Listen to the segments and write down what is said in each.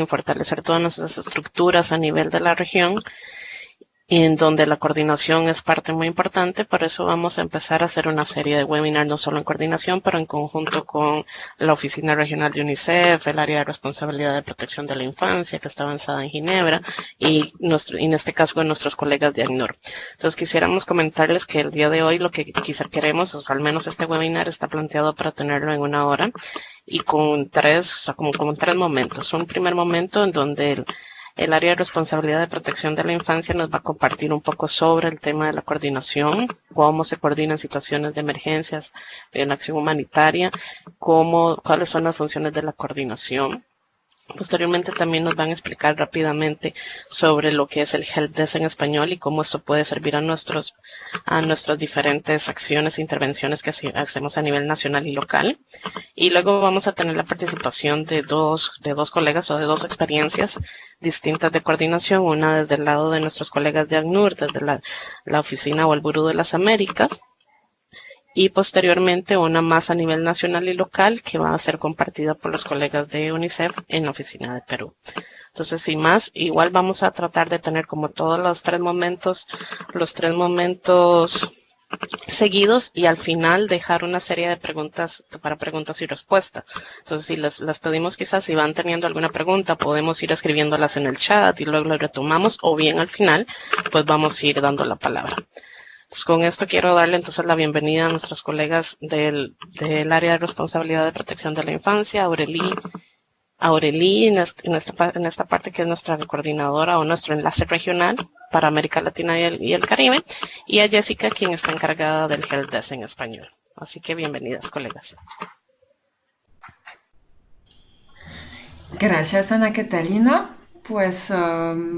y fortalecer todas nuestras estructuras a nivel de la región, en donde la coordinación es parte muy importante. Por eso vamos a empezar a hacer una serie de webinars, no solo en coordinación, pero en conjunto con la Oficina Regional de UNICEF, el área de responsabilidad de protección de la infancia, que está avanzada en Ginebra, y en este caso con nuestros colegas de ACNUR. Entonces quisiéramos comentarles que el día de hoy lo que quizá queremos, o sea, al menos este webinar está planteado para tenerlo en 1 hora, y con como tres momentos. Un primer momento en donde el área de responsabilidad de protección de la infancia nos va a compartir un poco sobre el tema de la coordinación, cómo se coordinan situaciones de emergencias en acción humanitaria, cuáles son las funciones de la coordinación. Posteriormente también nos van a explicar rápidamente sobre lo que es el Help Desk en español y cómo esto puede servir a nuestras diferentes acciones e intervenciones que hacemos a nivel nacional y local. Y luego vamos a tener la participación de dos colegas o de dos experiencias distintas de coordinación, una desde el lado de nuestros colegas de ACNUR, desde la oficina o el Buró de las Américas, y posteriormente una más a nivel nacional y local que va a ser compartida por los colegas de UNICEF en la oficina de Perú. Entonces, sin más, igual vamos a tratar de tener como todos los tres momentos seguidos, y al final dejar una serie de preguntas para preguntas y respuestas. Entonces, si les pedimos, quizás si van teniendo alguna pregunta, podemos ir escribiéndolas en el chat y luego lo retomamos, o bien al final, pues vamos a ir dando la palabra. Pues con esto quiero darle entonces la bienvenida a nuestros colegas del área de responsabilidad de protección de la infancia, Aureli en esta parte, que es nuestra coordinadora o nuestro enlace regional para América Latina y el Caribe, y a Jessica, quien está encargada del Help Desk en español. Así que bienvenidas, colegas. Gracias, Ana Catalina. Pues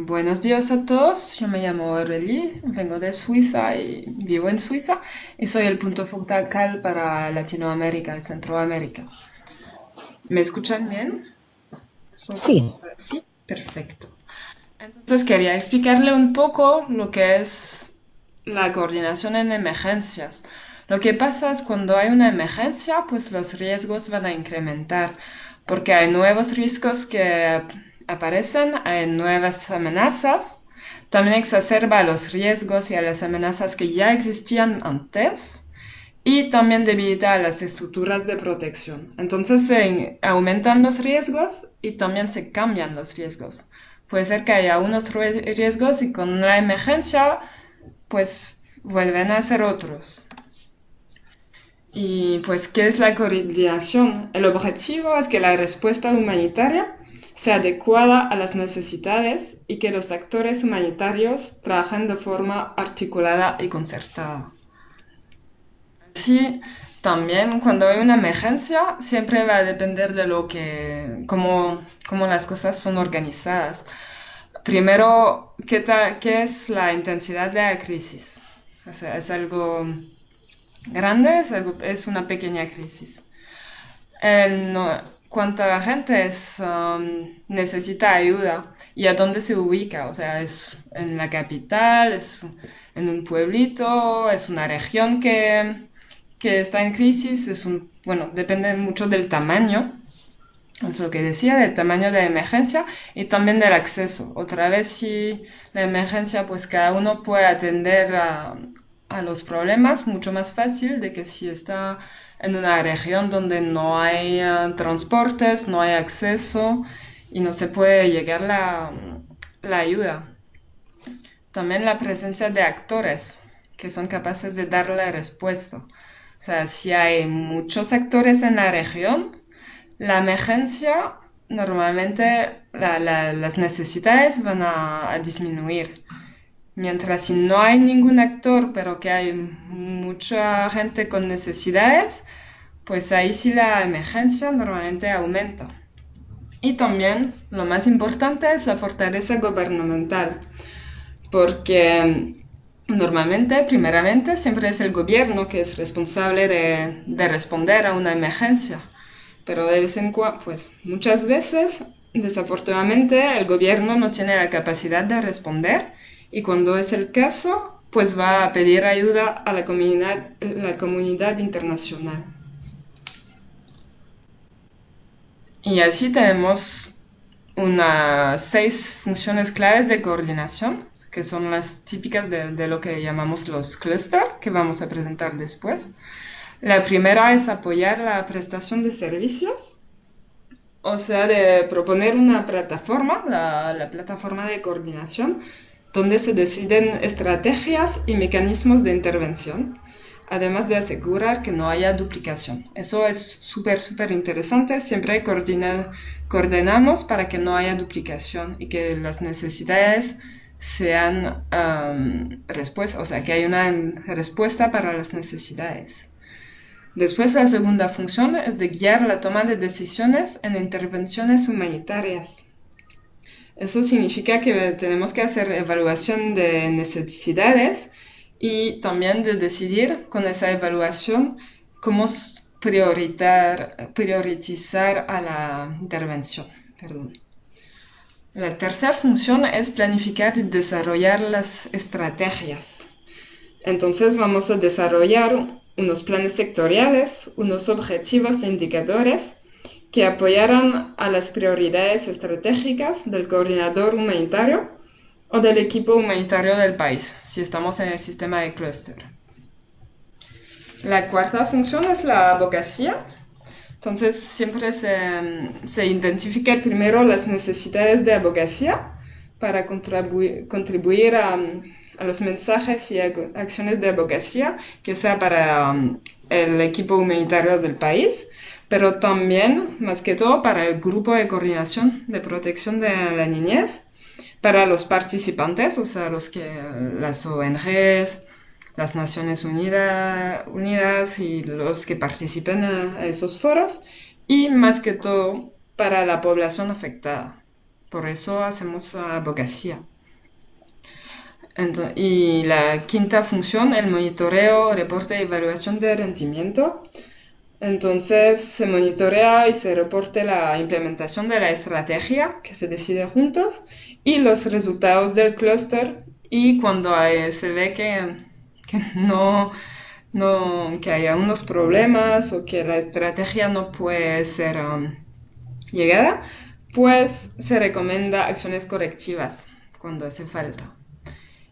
buenos días a todos. Yo me llamo Aurélie, vengo de Suiza y vivo en Suiza y soy el punto focal para Latinoamérica y Centroamérica. ¿Me escuchan bien? Sí. Sí, perfecto. Entonces quería explicarle un poco lo que es la coordinación en emergencias. Lo que pasa es cuando hay una emergencia, pues los riesgos van a incrementar, porque hay nuevos riesgos que aparecen, hay nuevas amenazas. También exacerba los riesgos y a las amenazas que ya existían antes y también debilita a las estructuras de protección. Entonces se aumentan los riesgos y también se cambian los riesgos. Puede ser que haya unos riesgos y con la emergencia pues vuelven a ser otros. Y pues, ¿qué es la coordinación? El objetivo es que la respuesta humanitaria sea adecuada a las necesidades y que los actores humanitarios trabajen de forma articulada y concertada. Sí, también cuando hay una emergencia siempre va a depender de cómo las cosas son organizadas. Primero, ¿qué es la intensidad de la crisis? O sea, ¿es algo grande? ¿Es una pequeña crisis? ¿Cuánta gente necesita ayuda y a dónde se ubica? O sea, ¿es en la capital? ¿Es en un pueblito? ¿Es una región que está en crisis? Bueno, depende mucho del tamaño. Es lo que decía, del tamaño de la emergencia y también del acceso. Otra vez, si la emergencia, pues cada uno puede atender a los problemas mucho más fácil de que si está en una región donde no hay transportes, no hay acceso y no se puede llegar la ayuda. También la presencia de actores que son capaces de dar la respuesta. O sea, si hay muchos actores en la región, la emergencia, normalmente las necesidades van a disminuir. Mientras si no hay ningún actor, pero que hay mucha gente con necesidades, pues ahí sí la emergencia normalmente aumenta. Y también lo más importante es la fortaleza gubernamental, porque normalmente, primeramente, siempre es el gobierno que es responsable de responder a una emergencia. Pero de vez en cuando, pues muchas veces, desafortunadamente, el gobierno no tiene la capacidad de responder y cuando es el caso, pues va a pedir ayuda a la comunidad internacional. Y así tenemos unas 6 funciones claves de coordinación, que son las típicas de lo que llamamos los clústeres, que vamos a presentar después. La primera es apoyar la prestación de servicios, o sea, de proponer una plataforma, la plataforma de coordinación, donde se deciden estrategias y mecanismos de intervención, además de asegurar que no haya duplicación. Eso es súper interesante. Siempre coordinamos para que no haya duplicación y que las necesidades sean respuestas, o sea, que hay una respuesta para las necesidades. Después, la segunda función es de guiar la toma de decisiones en intervenciones humanitarias. Eso significa que tenemos que hacer evaluación de necesidades y también de decidir con esa evaluación cómo priorizar a la intervención. Perdón. La tercera función es planificar y desarrollar las estrategias. Entonces vamos a desarrollar unos planes sectoriales, unos objetivos e indicadores que apoyarán a las prioridades estratégicas del coordinador humanitario o del equipo humanitario del país, si estamos en el sistema de clúster. La cuarta función es la abogacía. Entonces siempre se identifica primero las necesidades de abogacía para contribuir a los mensajes y acciones de abogacía, que sea para el equipo humanitario del país, pero también, más que todo, para el grupo de coordinación de protección de la niñez, para los participantes, o sea, las ONGs, las Naciones Unidas y los que participen a esos foros, y más que todo para la población afectada. Por eso hacemos abogacía. Y la quinta función, el monitoreo, reporte y evaluación de rendimiento. Entonces se monitorea y se reporte la implementación de la estrategia que se decide juntos y los resultados del clúster, y cuando se ve que que haya unos problemas o que la estrategia no puede ser llegada, pues se recomienda acciones correctivas cuando hace falta.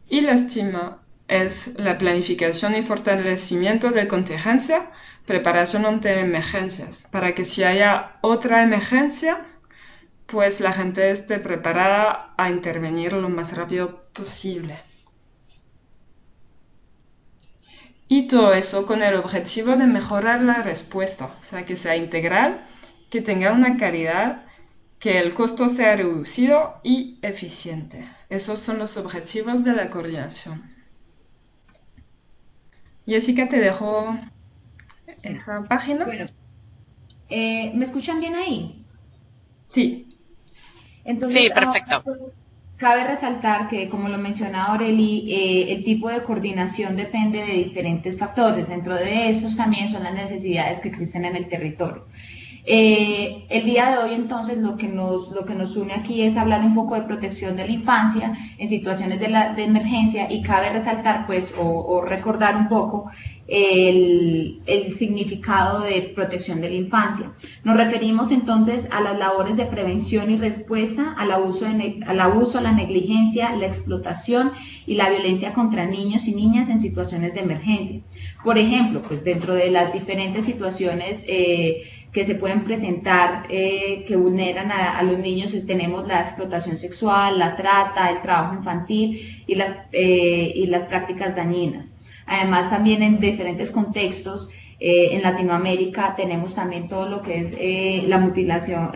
Y la estima es la planificación y fortalecimiento de contingencia, preparación ante emergencias, para que si haya otra emergencia, pues la gente esté preparada a intervenir lo más rápido posible. Y todo eso con el objetivo de mejorar la respuesta, o sea, que sea integral, que tenga una calidad, que el costo sea reducido y eficiente. Esos son los objetivos de la coordinación. Jessica, te dejo esa página. Bueno, ¿me escuchan bien ahí? Sí. Entonces, Sí, perfecto. pues, cabe resaltar que, como lo menciona Aureli, el tipo de coordinación depende de diferentes factores. Dentro de estos también son las necesidades que existen en el territorio. El día de hoy, entonces, lo que nos une aquí es hablar un poco de protección de la infancia en situaciones de emergencia, y cabe resaltar, pues, o recordar un poco el significado de protección de la infancia. Nos referimos entonces a las labores de prevención y respuesta al abuso, a la negligencia, la explotación y la violencia contra niños y niñas en situaciones de emergencia. Por ejemplo, pues dentro de las diferentes situaciones que se pueden presentar que vulneran a los niños, tenemos la explotación sexual, la trata, el trabajo infantil y las prácticas dañinas. Además, también en diferentes contextos en Latinoamérica tenemos también todo lo que es la mutilación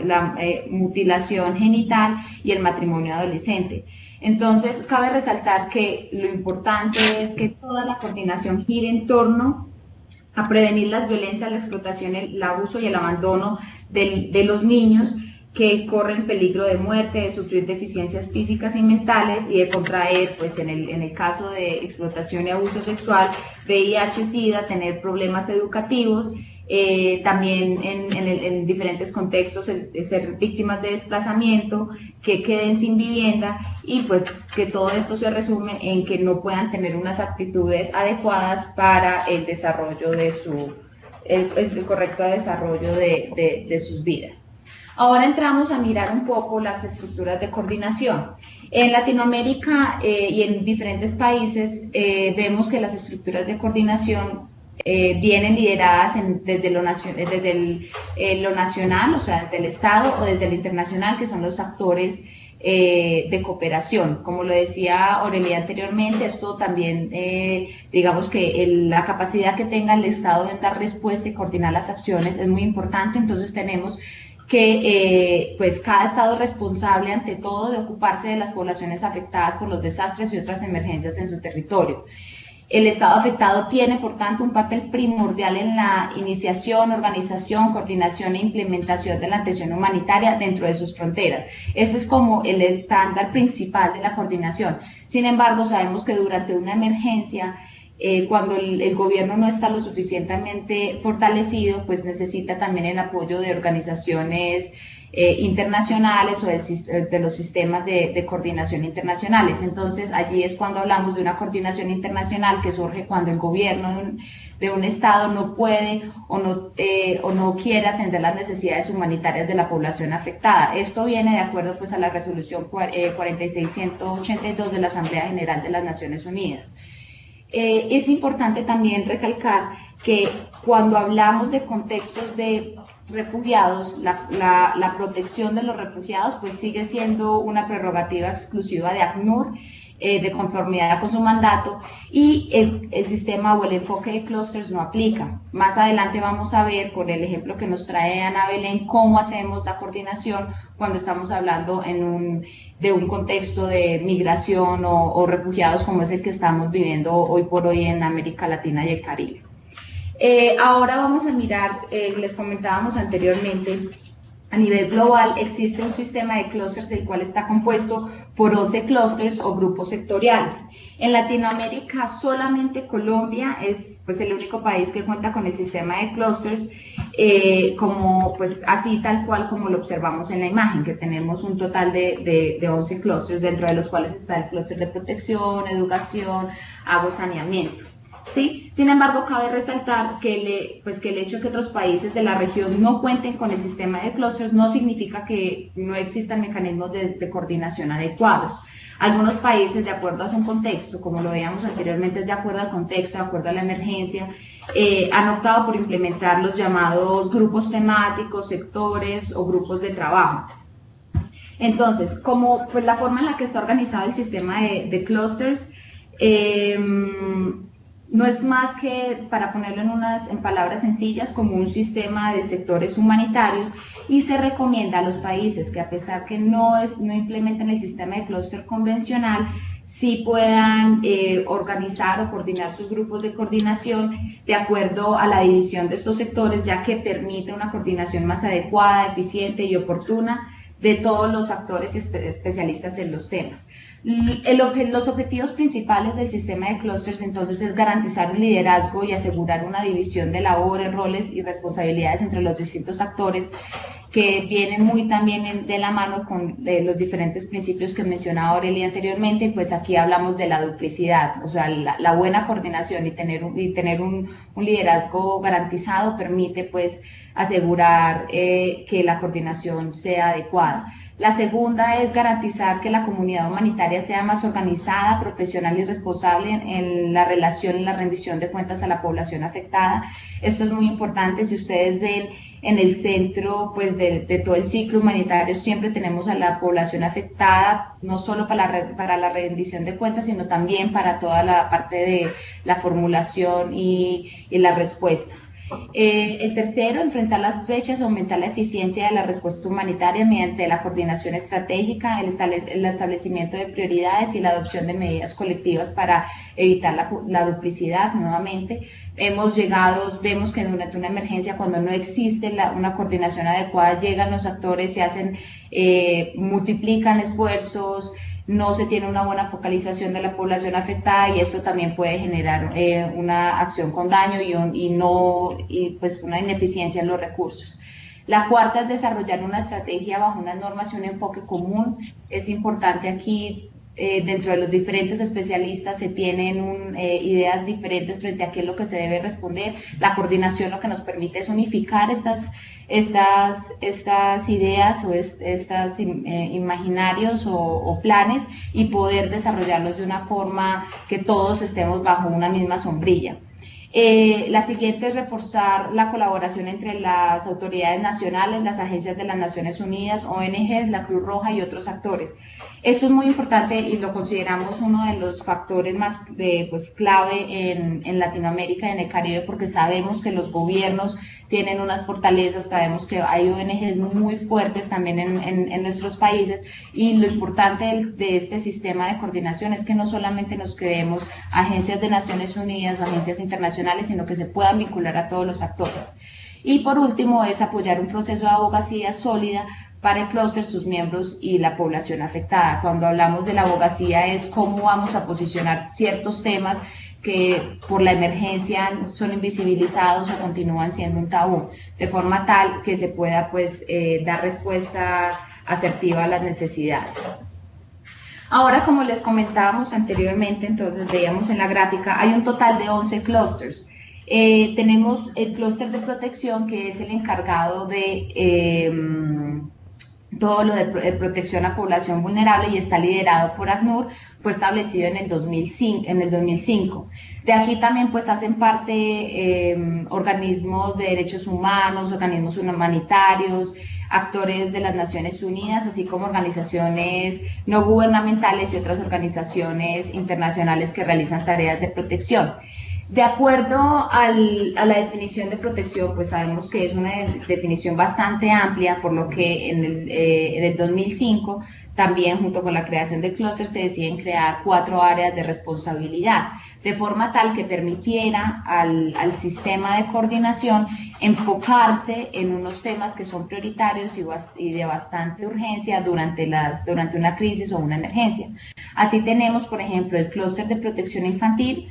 genital y el matrimonio adolescente. Entonces, cabe resaltar que lo importante es que toda la coordinación gire en torno a prevenir las violencias, la explotación, el abuso y el abandono de los niños, que corren peligro de muerte, de sufrir deficiencias físicas y mentales y de contraer, pues en el caso de explotación y abuso sexual, VIH, SIDA, tener problemas educativos, también en diferentes contextos ser víctimas de desplazamiento, que queden sin vivienda, y pues que todo esto se resume en que no puedan tener unas actitudes adecuadas para el desarrollo de el correcto desarrollo de sus vidas. Ahora entramos a mirar un poco las estructuras de coordinación. En Latinoamérica y en diferentes países vemos que las estructuras de coordinación vienen lideradas desde lo nacional, o sea, desde el Estado, o desde lo internacional, que son los actores de cooperación. Como lo decía Aurelia anteriormente, esto también, digamos que la capacidad que tenga el Estado en dar respuesta y coordinar las acciones es muy importante. Entonces tenemos que pues cada estado es responsable ante todo de ocuparse de las poblaciones afectadas por los desastres y otras emergencias en su territorio. El estado afectado tiene, por tanto, un papel primordial en la iniciación, organización, coordinación e implementación de la atención humanitaria dentro de sus fronteras. Ese es como el estándar principal de la coordinación. Sin embargo, sabemos que durante una emergencia, cuando el gobierno no está lo suficientemente fortalecido, pues necesita también el apoyo de organizaciones internacionales o de los sistemas de coordinación internacionales. Entonces, allí es cuando hablamos de una coordinación internacional que surge cuando el gobierno de un estado no puede o no quiere atender las necesidades humanitarias de la población afectada. Esto viene de acuerdo pues a la resolución 4682 de la Asamblea General de las Naciones Unidas. Es importante también recalcar que cuando hablamos de contextos de refugiados, la protección de los refugiados pues sigue siendo una prerrogativa exclusiva de ACNUR, de conformidad con su mandato, y el sistema o el enfoque de clústeres no aplica. Más adelante vamos a ver con el ejemplo que nos trae Ana Belén cómo hacemos la coordinación cuando estamos hablando de un contexto de migración o refugiados como es el que estamos viviendo hoy por hoy en América Latina y el Caribe. Ahora vamos a mirar, les comentábamos anteriormente, a nivel global existe un sistema de clústeres el cual está compuesto por 11 clústeres o grupos sectoriales. En Latinoamérica solamente Colombia es pues el único país que cuenta con el sistema de clústeres como pues así tal cual como lo observamos en la imagen, que tenemos un total de 11 clústeres, dentro de los cuales está el clúster de protección, educación, agua y saneamiento. ¿Sí? Sin embargo, cabe resaltar que el hecho de que otros países de la región no cuenten con el sistema de clústeres no significa que no existan mecanismos de coordinación adecuados. Algunos países, de acuerdo a su contexto, como lo veíamos anteriormente, de acuerdo al contexto, de acuerdo a la emergencia, han optado por implementar los llamados grupos temáticos, sectores o grupos de trabajo. Entonces, como pues, la forma en la que está organizado el sistema de clústeres, no es más que, para ponerlo en palabras sencillas, como un sistema de sectores humanitarios, y se recomienda a los países que, a pesar que no implementen el sistema de clúster convencional, sí puedan organizar o coordinar sus grupos de coordinación de acuerdo a la división de estos sectores, ya que permite una coordinación más adecuada, eficiente y oportuna de todos los actores y especialistas en los temas. Los objetivos principales del sistema de clústeres entonces es garantizar un liderazgo y asegurar una división de labores, roles y responsabilidades entre los distintos actores, que vienen muy también de la mano con los diferentes principios que mencionaba Aurelia anteriormente. Pues aquí hablamos de la duplicidad, o sea, la buena coordinación y tener un liderazgo garantizado permite pues asegurar que la coordinación sea adecuada. La segunda es garantizar que la comunidad humanitaria sea más organizada, profesional y responsable en la relación y la rendición de cuentas a la población afectada. Esto es muy importante. Si ustedes ven en el centro pues, de todo el ciclo humanitario, siempre tenemos a la población afectada, no solo para la rendición de cuentas, sino también para toda la parte de la formulación y las respuestas. El tercero, enfrentar las brechas, aumentar la eficiencia de la respuesta humanitaria mediante la coordinación estratégica, el establecimiento de prioridades y la adopción de medidas colectivas para evitar la duplicidad. Nuevamente, vemos que durante una emergencia, cuando no existe una coordinación adecuada, llegan los actores, multiplican esfuerzos, no se tiene una buena focalización de la población afectada, y esto también puede generar una acción con daño y pues una ineficiencia en los recursos. La cuarta es desarrollar una estrategia bajo unas normas y un enfoque común. Es importante aquí dentro de los diferentes especialistas se tienen ideas diferentes frente a qué es lo que se debe responder. La coordinación lo que nos permite es unificar estas ideas o estos imaginarios o planes y poder desarrollarlos de una forma que todos estemos bajo una misma sombrilla. La siguiente es reforzar la colaboración entre las autoridades nacionales, las agencias de las Naciones Unidas, ONGs, la Cruz Roja y otros actores. Esto es muy importante y lo consideramos uno de los factores más clave en Latinoamérica y en el Caribe, porque sabemos que los gobiernos tienen unas fortalezas, sabemos que hay ONGs muy fuertes también en nuestros países, y lo importante de este sistema de coordinación es que no solamente nos quedemos agencias de Naciones Unidas o agencias internacionales, sino que se puedan vincular a todos los actores. Y por último es apoyar un proceso de abogacía sólida para el clúster, sus miembros y la población afectada. Cuando hablamos de la abogacía es cómo vamos a posicionar ciertos temas que por la emergencia son invisibilizados o continúan siendo un tabú, de forma tal que se pueda dar respuesta asertiva a las necesidades. Ahora, como les comentábamos anteriormente, entonces veíamos en la gráfica, hay un total de 11 clústeres. Tenemos el clúster de protección, que es el encargado de todo lo de protección a población vulnerable y está liderado por ACNUR, fue establecido en el 2005. De aquí también hacen parte organismos de derechos humanos, organismos humanitarios, actores de las Naciones Unidas, así como organizaciones no gubernamentales y otras organizaciones internacionales que realizan tareas de protección. De acuerdo a la definición de protección, sabemos que es una definición bastante amplia, por lo que en el 2005, también junto con la creación del clúster, se deciden crear 4 áreas de responsabilidad, de forma tal que permitiera al sistema de coordinación enfocarse en unos temas que son prioritarios y de bastante urgencia durante una crisis o una emergencia. Así tenemos, por ejemplo, el clúster de protección infantil,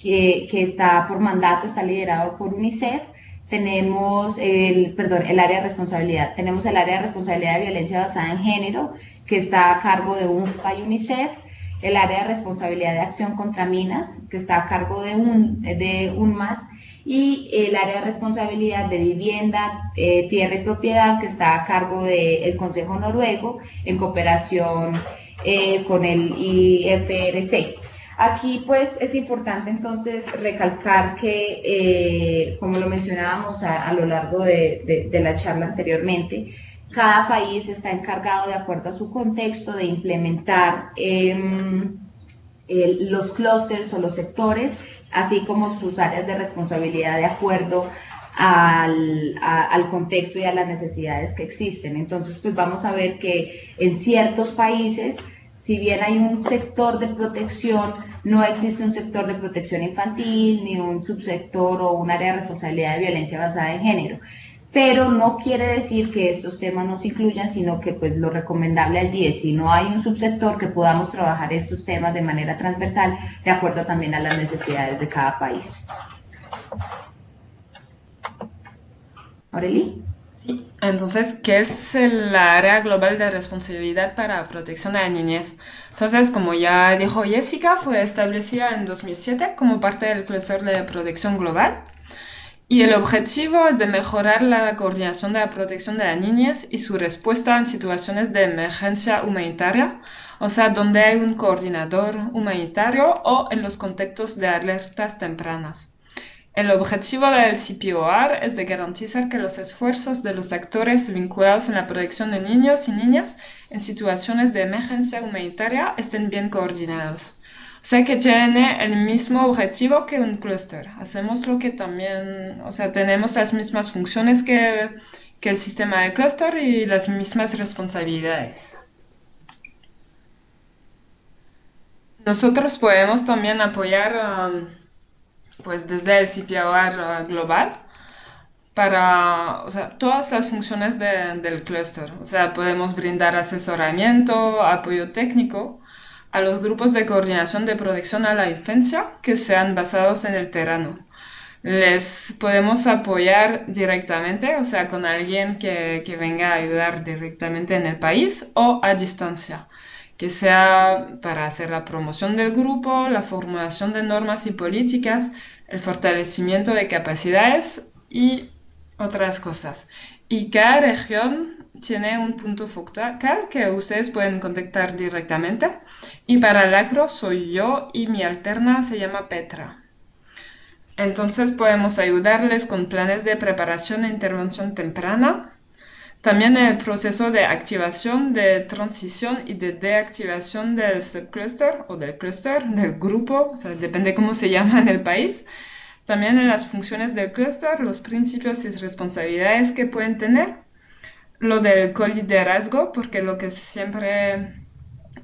que está por mandato, está liderado por UNICEF. Tenemos el área de responsabilidad. Tenemos el área de responsabilidad de violencia basada en género, que está a cargo de UNFPA y UNICEF. El área de responsabilidad de acción contra minas, que está a cargo de UNMAS. Y el área de responsabilidad de vivienda, tierra y propiedad, que está a cargo del Consejo Noruego, en cooperación con el IFRC. Aquí es importante entonces recalcar que, como lo mencionábamos a lo largo de la charla anteriormente, cada país está encargado, de acuerdo a su contexto, de implementar los clústeres o los sectores, así como sus áreas de responsabilidad de acuerdo al contexto y a las necesidades que existen. Entonces, vamos a ver que en ciertos países, si bien hay un sector de protección, no existe un sector de protección infantil, ni un subsector o un área de responsabilidad de violencia basada en género. Pero no quiere decir que estos temas no se incluyan, sino que lo recomendable allí es, si no hay un subsector, que podamos trabajar estos temas de manera transversal, de acuerdo también a las necesidades de cada país. ¿Aurelie? Sí, entonces, ¿qué es el área global de responsabilidad para protección a la niñez? Entonces, como ya dijo Jessica, fue establecida en 2007 como parte del clúster de protección global. Y el objetivo es de mejorar la coordinación de la protección de la niñez y su respuesta en situaciones de emergencia humanitaria, o sea, donde hay un coordinador humanitario o en los contextos de alertas tempranas. El objetivo del CPOR es de garantizar que los esfuerzos de los actores vinculados en la protección de niños y niñas en situaciones de emergencia humanitaria estén bien coordinados. O sea que tiene el mismo objetivo que un clúster. Hacemos lo que también, o sea, tenemos las mismas funciones que el sistema de clúster y las mismas responsabilidades. Nosotros podemos también apoyar desde el CPOR global para todas las funciones del clúster. O sea, podemos brindar asesoramiento, apoyo técnico a los grupos de coordinación de protección a la infancia que sean basados en el terreno. Les podemos apoyar directamente, o sea, con alguien que venga a ayudar directamente en el país o a distancia, que sea para hacer la promoción del grupo, la formulación de normas y políticas, el fortalecimiento de capacidades y otras cosas. Y cada región tiene un punto focal que ustedes pueden contactar directamente. Y para el acro soy yo y mi alterna se llama Petra. Entonces podemos ayudarles con planes de preparación e intervención temprana. También el proceso de activación, de transición y de deactivación del subcluster o del cluster, del grupo, o sea, depende cómo se llama en el país. También en las funciones del cluster, los principios y responsabilidades que pueden tener. Lo del coliderazgo, porque lo que siempre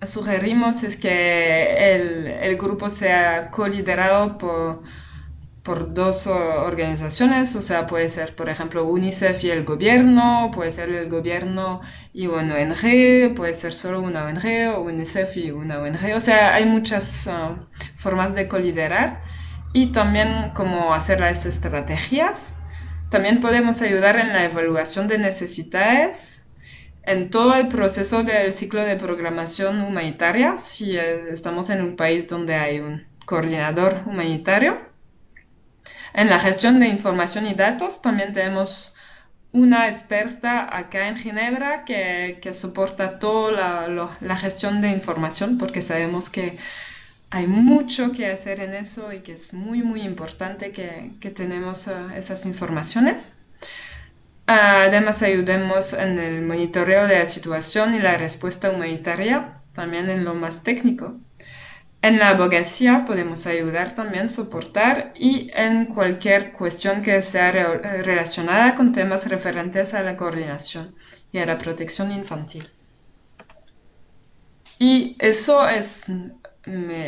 sugerimos es que el grupo sea coliderado por dos organizaciones, o sea, puede ser, por ejemplo, UNICEF y el gobierno, puede ser el gobierno y una ONG, puede ser solo una ONG o UNICEF y una ONG, o sea, hay muchas formas de coliderar y también cómo hacer las estrategias. También podemos ayudar en la evaluación de necesidades, en todo el proceso del ciclo de programación humanitaria, si estamos en un país donde hay un coordinador humanitario. En la gestión de información y datos también tenemos una experta acá en Ginebra que soporta toda la gestión de información porque sabemos que hay mucho que hacer en eso y que es muy, muy importante que tenemos esas informaciones. Además, ayudemos en el monitoreo de la situación y la respuesta humanitaria, también en lo más técnico. En la abogacía podemos ayudar también, soportar y en cualquier cuestión que sea relacionada con temas referentes a la coordinación y a la protección infantil. Y eso es,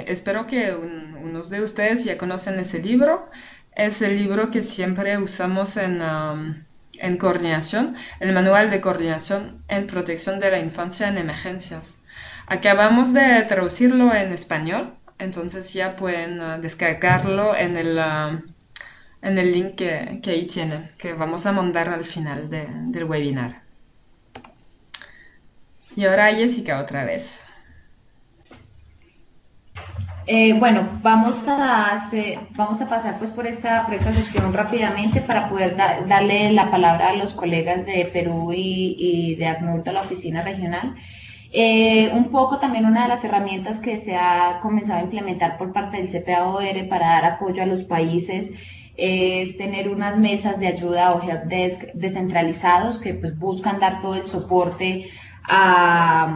espero que unos de ustedes ya conocen ese libro. Es el libro que siempre usamos en coordinación, el Manual de Coordinación en Protección de la Infancia en Emergencias. Acabamos de traducirlo en español, entonces ya pueden descargarlo en el link que ahí tienen, que vamos a mandar al final del webinar. Y ahora Jessica otra vez. Bueno, vamos a pasar pues por esta sección rápidamente para poder darle la palabra a los colegas de Perú y de ACNUR, de la oficina regional. Un poco también una de las herramientas que se ha comenzado a implementar por parte del CPAOR para dar apoyo a los países es tener unas mesas de ayuda o helpdesk descentralizados que pues buscan dar todo el soporte a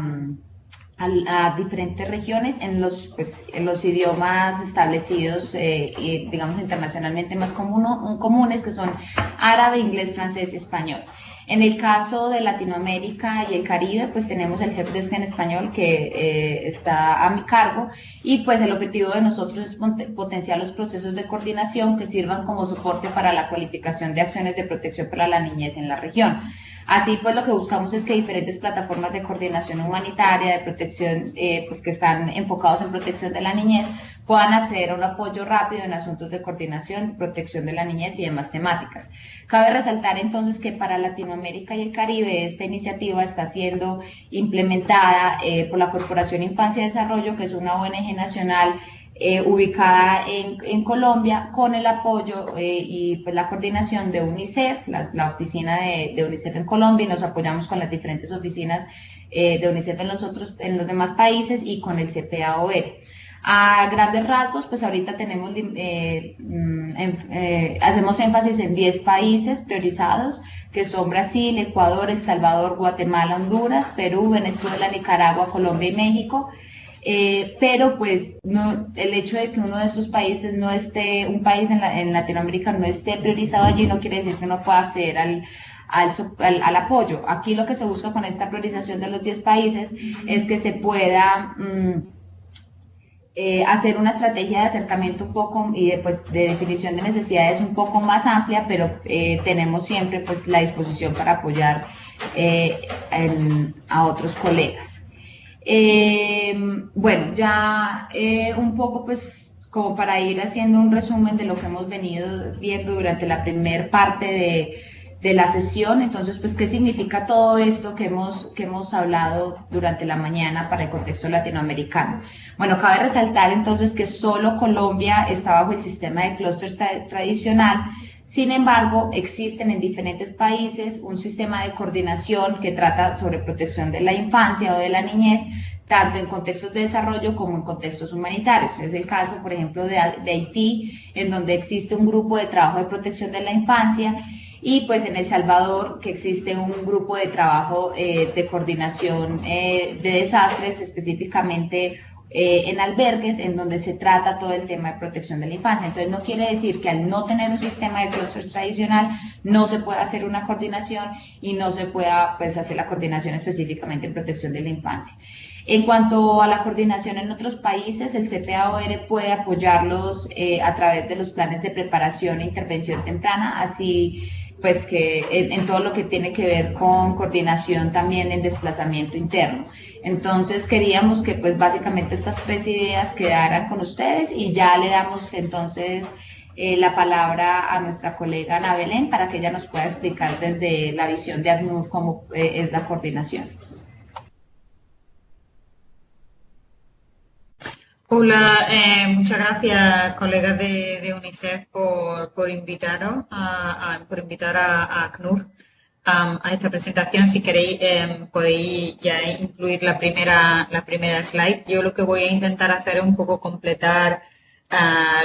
diferentes regiones en los idiomas establecidos y digamos internacionalmente más comunes, que son árabe, inglés, francés y español. En el caso de Latinoamérica y el Caribe, pues tenemos el helpdesk en español que está a mi cargo y pues el objetivo de nosotros es potenciar los procesos de coordinación que sirvan como soporte para la cualificación de acciones de protección para la niñez en la región. Así pues lo que buscamos es que diferentes plataformas de coordinación humanitaria, de protección, pues que están enfocados en protección de la niñez, puedan acceder a un apoyo rápido en asuntos de coordinación, protección de la niñez y demás temáticas. Cabe resaltar entonces que para Latinoamérica y el Caribe esta iniciativa está siendo implementada por la Corporación Infancia y Desarrollo, que es una ONG nacional ubicada en Colombia, con el apoyo y pues la coordinación de UNICEF, la oficina de UNICEF en Colombia, y nos apoyamos con las diferentes oficinas de UNICEF en los demás países y con el CPAOR. A grandes rasgos, pues ahorita tenemos, hacemos énfasis en 10 países priorizados, que son Brasil, Ecuador, El Salvador, Guatemala, Honduras, Perú, Venezuela, Nicaragua, Colombia y México. Pero pues no, el hecho de que uno de estos países no esté, un país en Latinoamérica no esté priorizado allí no quiere decir que no pueda acceder al apoyo. Aquí lo que se busca con esta priorización de los 10 países es que se pueda hacer una estrategia de acercamiento un poco y de definición de necesidades un poco más amplia, pero tenemos siempre pues la disposición para apoyar a otros colegas. Bueno, ya un poco pues como para ir haciendo un resumen de lo que hemos venido viendo durante la primera parte de la sesión. Entonces, pues, ¿qué significa todo esto que hemos hablado durante la mañana para el contexto latinoamericano? Bueno, cabe resaltar entonces que solo Colombia está bajo el sistema de clústeres tradicional. Sin embargo, existen en diferentes países un sistema de coordinación que trata sobre protección de la infancia o de la niñez, tanto en contextos de desarrollo como en contextos humanitarios. Es el caso, por ejemplo, de Haití, en donde existe un grupo de trabajo de protección de la infancia, y pues en El Salvador, que existe un grupo de trabajo de coordinación de desastres, específicamente en albergues, en donde se trata todo el tema de protección de la infancia. Entonces, no quiere decir que al no tener un sistema de clústeres tradicional no se pueda hacer una coordinación y no se pueda, pues, hacer la coordinación específicamente en protección de la infancia. En cuanto a la coordinación en otros países, el CPAOR puede apoyarlos a través de los planes de preparación e intervención temprana, así pues que en todo lo que tiene que ver con coordinación también en desplazamiento interno. Entonces queríamos que pues básicamente estas 3 ideas quedaran con ustedes, y ya le damos entonces la palabra a nuestra colega Ana Belén para que ella nos pueda explicar desde la visión de ACNUR cómo es la coordinación. Hola, muchas gracias, colegas de UNICEF, por invitar a ACNUR a esta presentación. Si queréis, podéis ya incluir la primera slide. Yo lo que voy a intentar hacer es un poco completar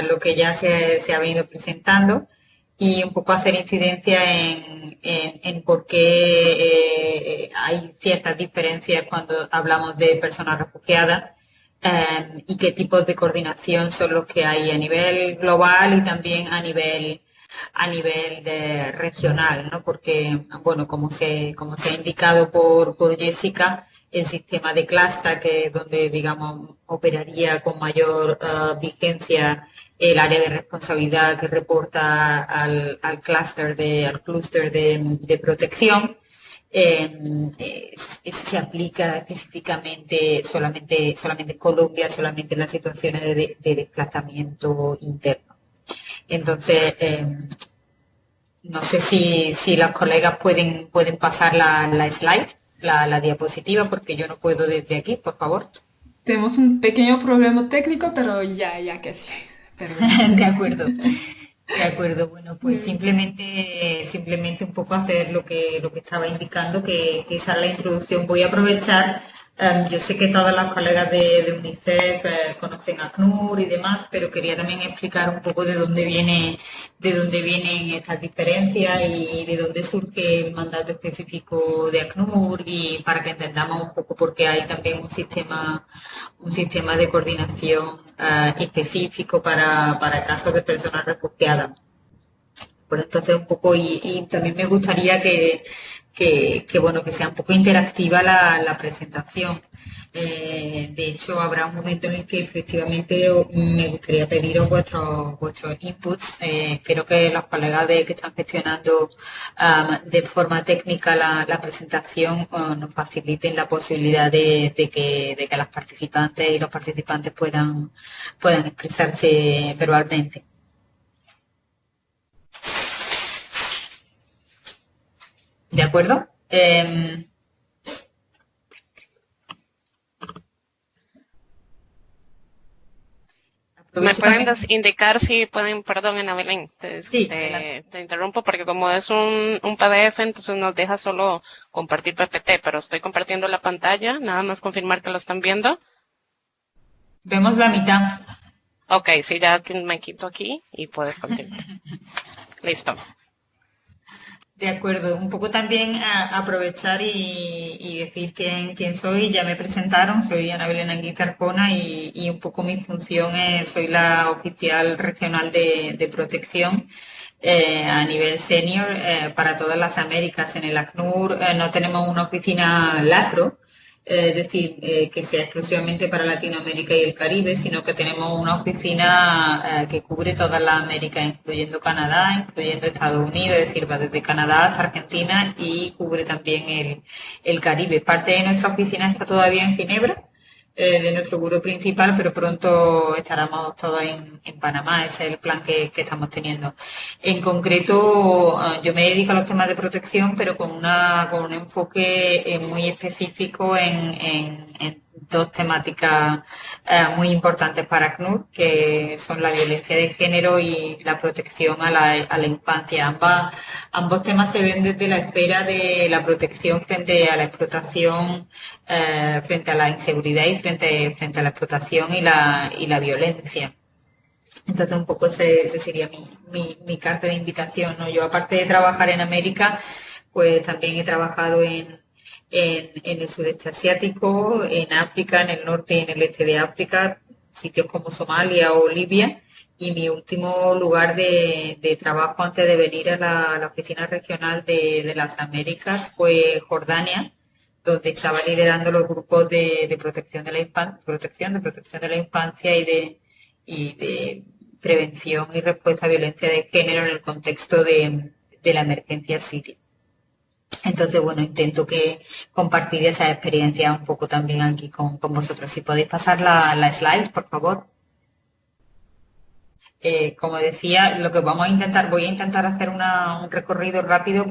lo que ya se ha venido presentando y un poco hacer incidencia en por qué hay ciertas diferencias cuando hablamos de personas refugiadas. Y qué tipos de coordinación son los que hay a nivel global y también a nivel regional, ¿no? Porque, bueno, como se ha indicado por Jessica, el sistema de cluster, que es donde, digamos, operaría con mayor vigencia el área de responsabilidad que reporta al clúster de protección, se aplica específicamente solamente Colombia, solamente en las situaciones de desplazamiento interno. Entonces, no sé si los colegas pueden pasar la slide, la diapositiva, porque yo no puedo desde aquí, por favor. Tenemos un pequeño problema técnico, pero ya casi. Perdón. De acuerdo. De acuerdo, bueno, pues simplemente un poco hacer lo que estaba indicando, que esa es la introducción. Voy a aprovechar, yo sé que todas las colegas de UNICEF conocen a ACNUR y demás, pero quería también explicar un poco de dónde vienen estas diferencias y de dónde surge el mandato específico de ACNUR, y para que entendamos un poco por qué hay también un sistema de coordinación específico para casos de personas refugiadas. Pues entonces un poco, y también me gustaría que sea un poco interactiva la presentación. De hecho, habrá un momento en el que efectivamente me gustaría pediros vuestros inputs. Espero que los colegas que están gestionando de forma técnica la presentación nos faciliten la posibilidad de que las participantes y los participantes puedan expresarse verbalmente. ¿De acuerdo? ¿Me pueden indicar si pueden, perdón, Ana Belén, Sí, te interrumpo porque como es un PDF, entonces nos deja solo compartir PPT, pero estoy compartiendo la pantalla, nada más confirmar que lo están viendo. Vemos la mitad. Ok, sí, ya me quito aquí y puedes continuar. Listo. De acuerdo, un poco también aprovechar y decir quién soy. Ya me presentaron, soy Ana Belén Anguita Arjona y un poco mi función soy la oficial regional de protección a nivel senior para todas las Américas. En el ACNUR no tenemos una oficina LACRO, es decir, que sea exclusivamente para Latinoamérica y el Caribe, sino que tenemos una oficina que cubre toda la América, incluyendo Canadá, incluyendo Estados Unidos, es decir, va desde Canadá hasta Argentina y cubre también el Caribe. Parte de nuestra oficina está todavía en Ginebra, de nuestro buro principal, pero pronto estaremos todos en Panamá. Ese es el plan que estamos teniendo. En concreto, yo me dedico a los temas de protección, pero con un enfoque muy específico en dos temáticas muy importantes para ACNUR, que son la violencia de género y la protección a la infancia. Ambos temas se ven desde la esfera de la protección frente a la explotación, frente a la inseguridad y frente a la explotación y la violencia. Entonces, un poco ese sería mi carta de invitación, ¿no? Yo, aparte de trabajar en América, pues también he trabajado en el sudeste asiático, en África, en el norte y en el este de África, sitios como Somalia o Libia. Y mi último lugar de trabajo antes de venir a la oficina regional de las Américas fue Jordania, donde estaba liderando los grupos de protección de la infancia, protección de la infancia y de prevención y respuesta a violencia de género en el contexto de la emergencia siria. Entonces, bueno, intento compartir esa experiencia un poco también aquí con vosotros. Si podéis pasar la slide, por favor. Como decía, lo que voy a intentar hacer un recorrido rápido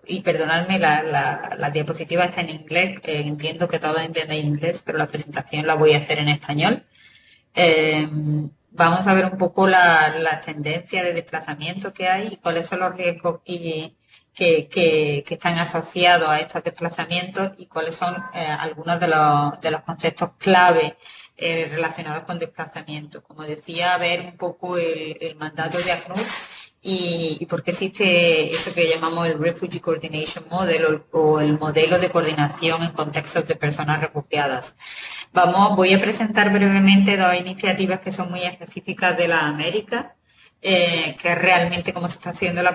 y perdonadme, la diapositiva está en inglés, entiendo que todos entienden inglés, pero la presentación la voy a hacer en español. Vamos a ver un poco la tendencia de desplazamiento que hay y cuáles son los riesgos que están asociados a estos desplazamientos y cuáles son algunos de los conceptos clave relacionados con desplazamiento. Como decía, ver un poco el mandato de ACNUR y por qué existe eso que llamamos el Refugee Coordination Model o el modelo de coordinación en contextos de personas refugiadas. Voy a presentar brevemente dos iniciativas que son muy específicas de la América, que es realmente cómo se está haciendo la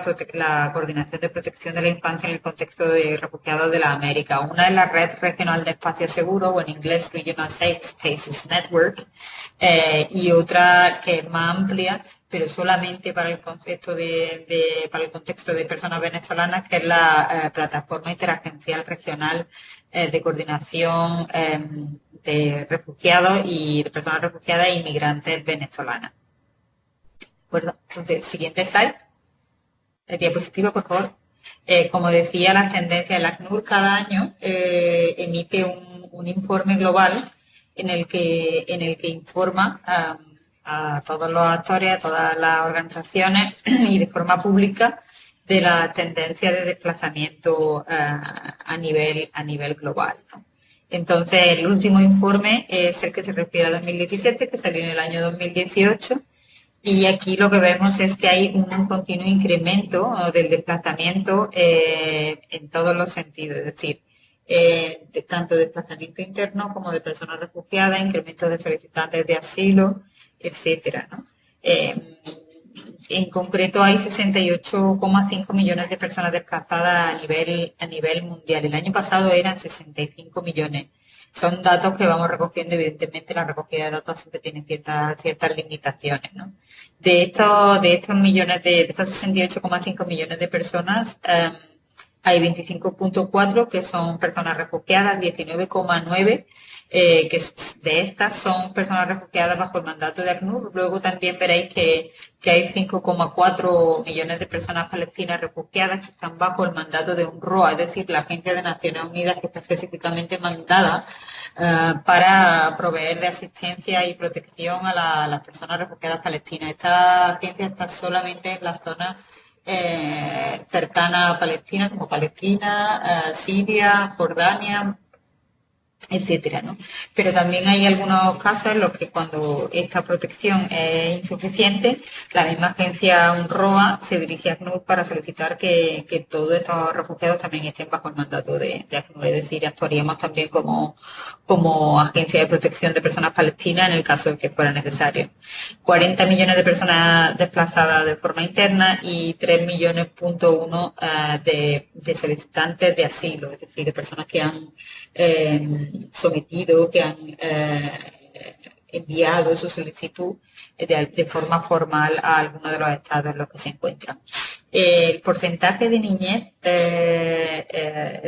coordinación de protección de la infancia en el contexto de refugiados de la América. Una es la Red Regional de Espacio Seguro, o en inglés Regional Safe Spaces Network, y otra que es más amplia, pero solamente para el contexto de personas venezolanas, que es la Plataforma Interagencial Regional de Coordinación de Refugiados y de Personas Refugiadas e Inmigrantes Venezolanas. Bueno, entonces, siguiente slide. Diapositiva, por favor. Como decía, las tendencias de la ACNUR cada año emite un informe global en el que informa a todos los actores, a todas las organizaciones y de forma pública de la tendencia de desplazamiento a nivel global, ¿no? Entonces, el último informe es el que se refiere a 2017, que salió en el año 2018. Y aquí lo que vemos es que hay un continuo incremento del desplazamiento en todos los sentidos, es decir, tanto desplazamiento interno como de personas refugiadas, incremento de solicitantes de asilo, etcétera, ¿no? En concreto hay 68,5 millones de personas desplazadas a nivel mundial. El año pasado eran 65 millones. Son datos que vamos recogiendo, evidentemente la recogida de datos siempre tiene ciertas limitaciones, ¿no? De estos 68,5 millones de personas, hay 25,4 que son personas refugiadas, 19,9 que de estas son personas refugiadas bajo el mandato de ACNUR. Luego también veréis que hay 5,4 millones de personas palestinas refugiadas que están bajo el mandato de UNRWA, es decir, la Agencia de Naciones Unidas que está específicamente mandada para proveer de asistencia y protección a las personas refugiadas palestinas. Esta agencia está solamente en la zona cercana a Palestina, como Palestina, Siria, Jordania, etcétera, ¿no? Pero también hay algunos casos en los que cuando esta protección es insuficiente, la misma agencia UNRWA se dirige a ACNUR para solicitar que todos estos refugiados también estén bajo el mandato de ACNUR, es decir, actuaríamos también como agencia de protección de personas palestinas en el caso de que fuera necesario. 40 millones de personas desplazadas de forma interna y 3,1 millones de solicitantes de asilo, es decir, de personas que han sometido, que han enviado su solicitud de forma formal a alguno de los estados en los que se encuentran. El porcentaje de niñez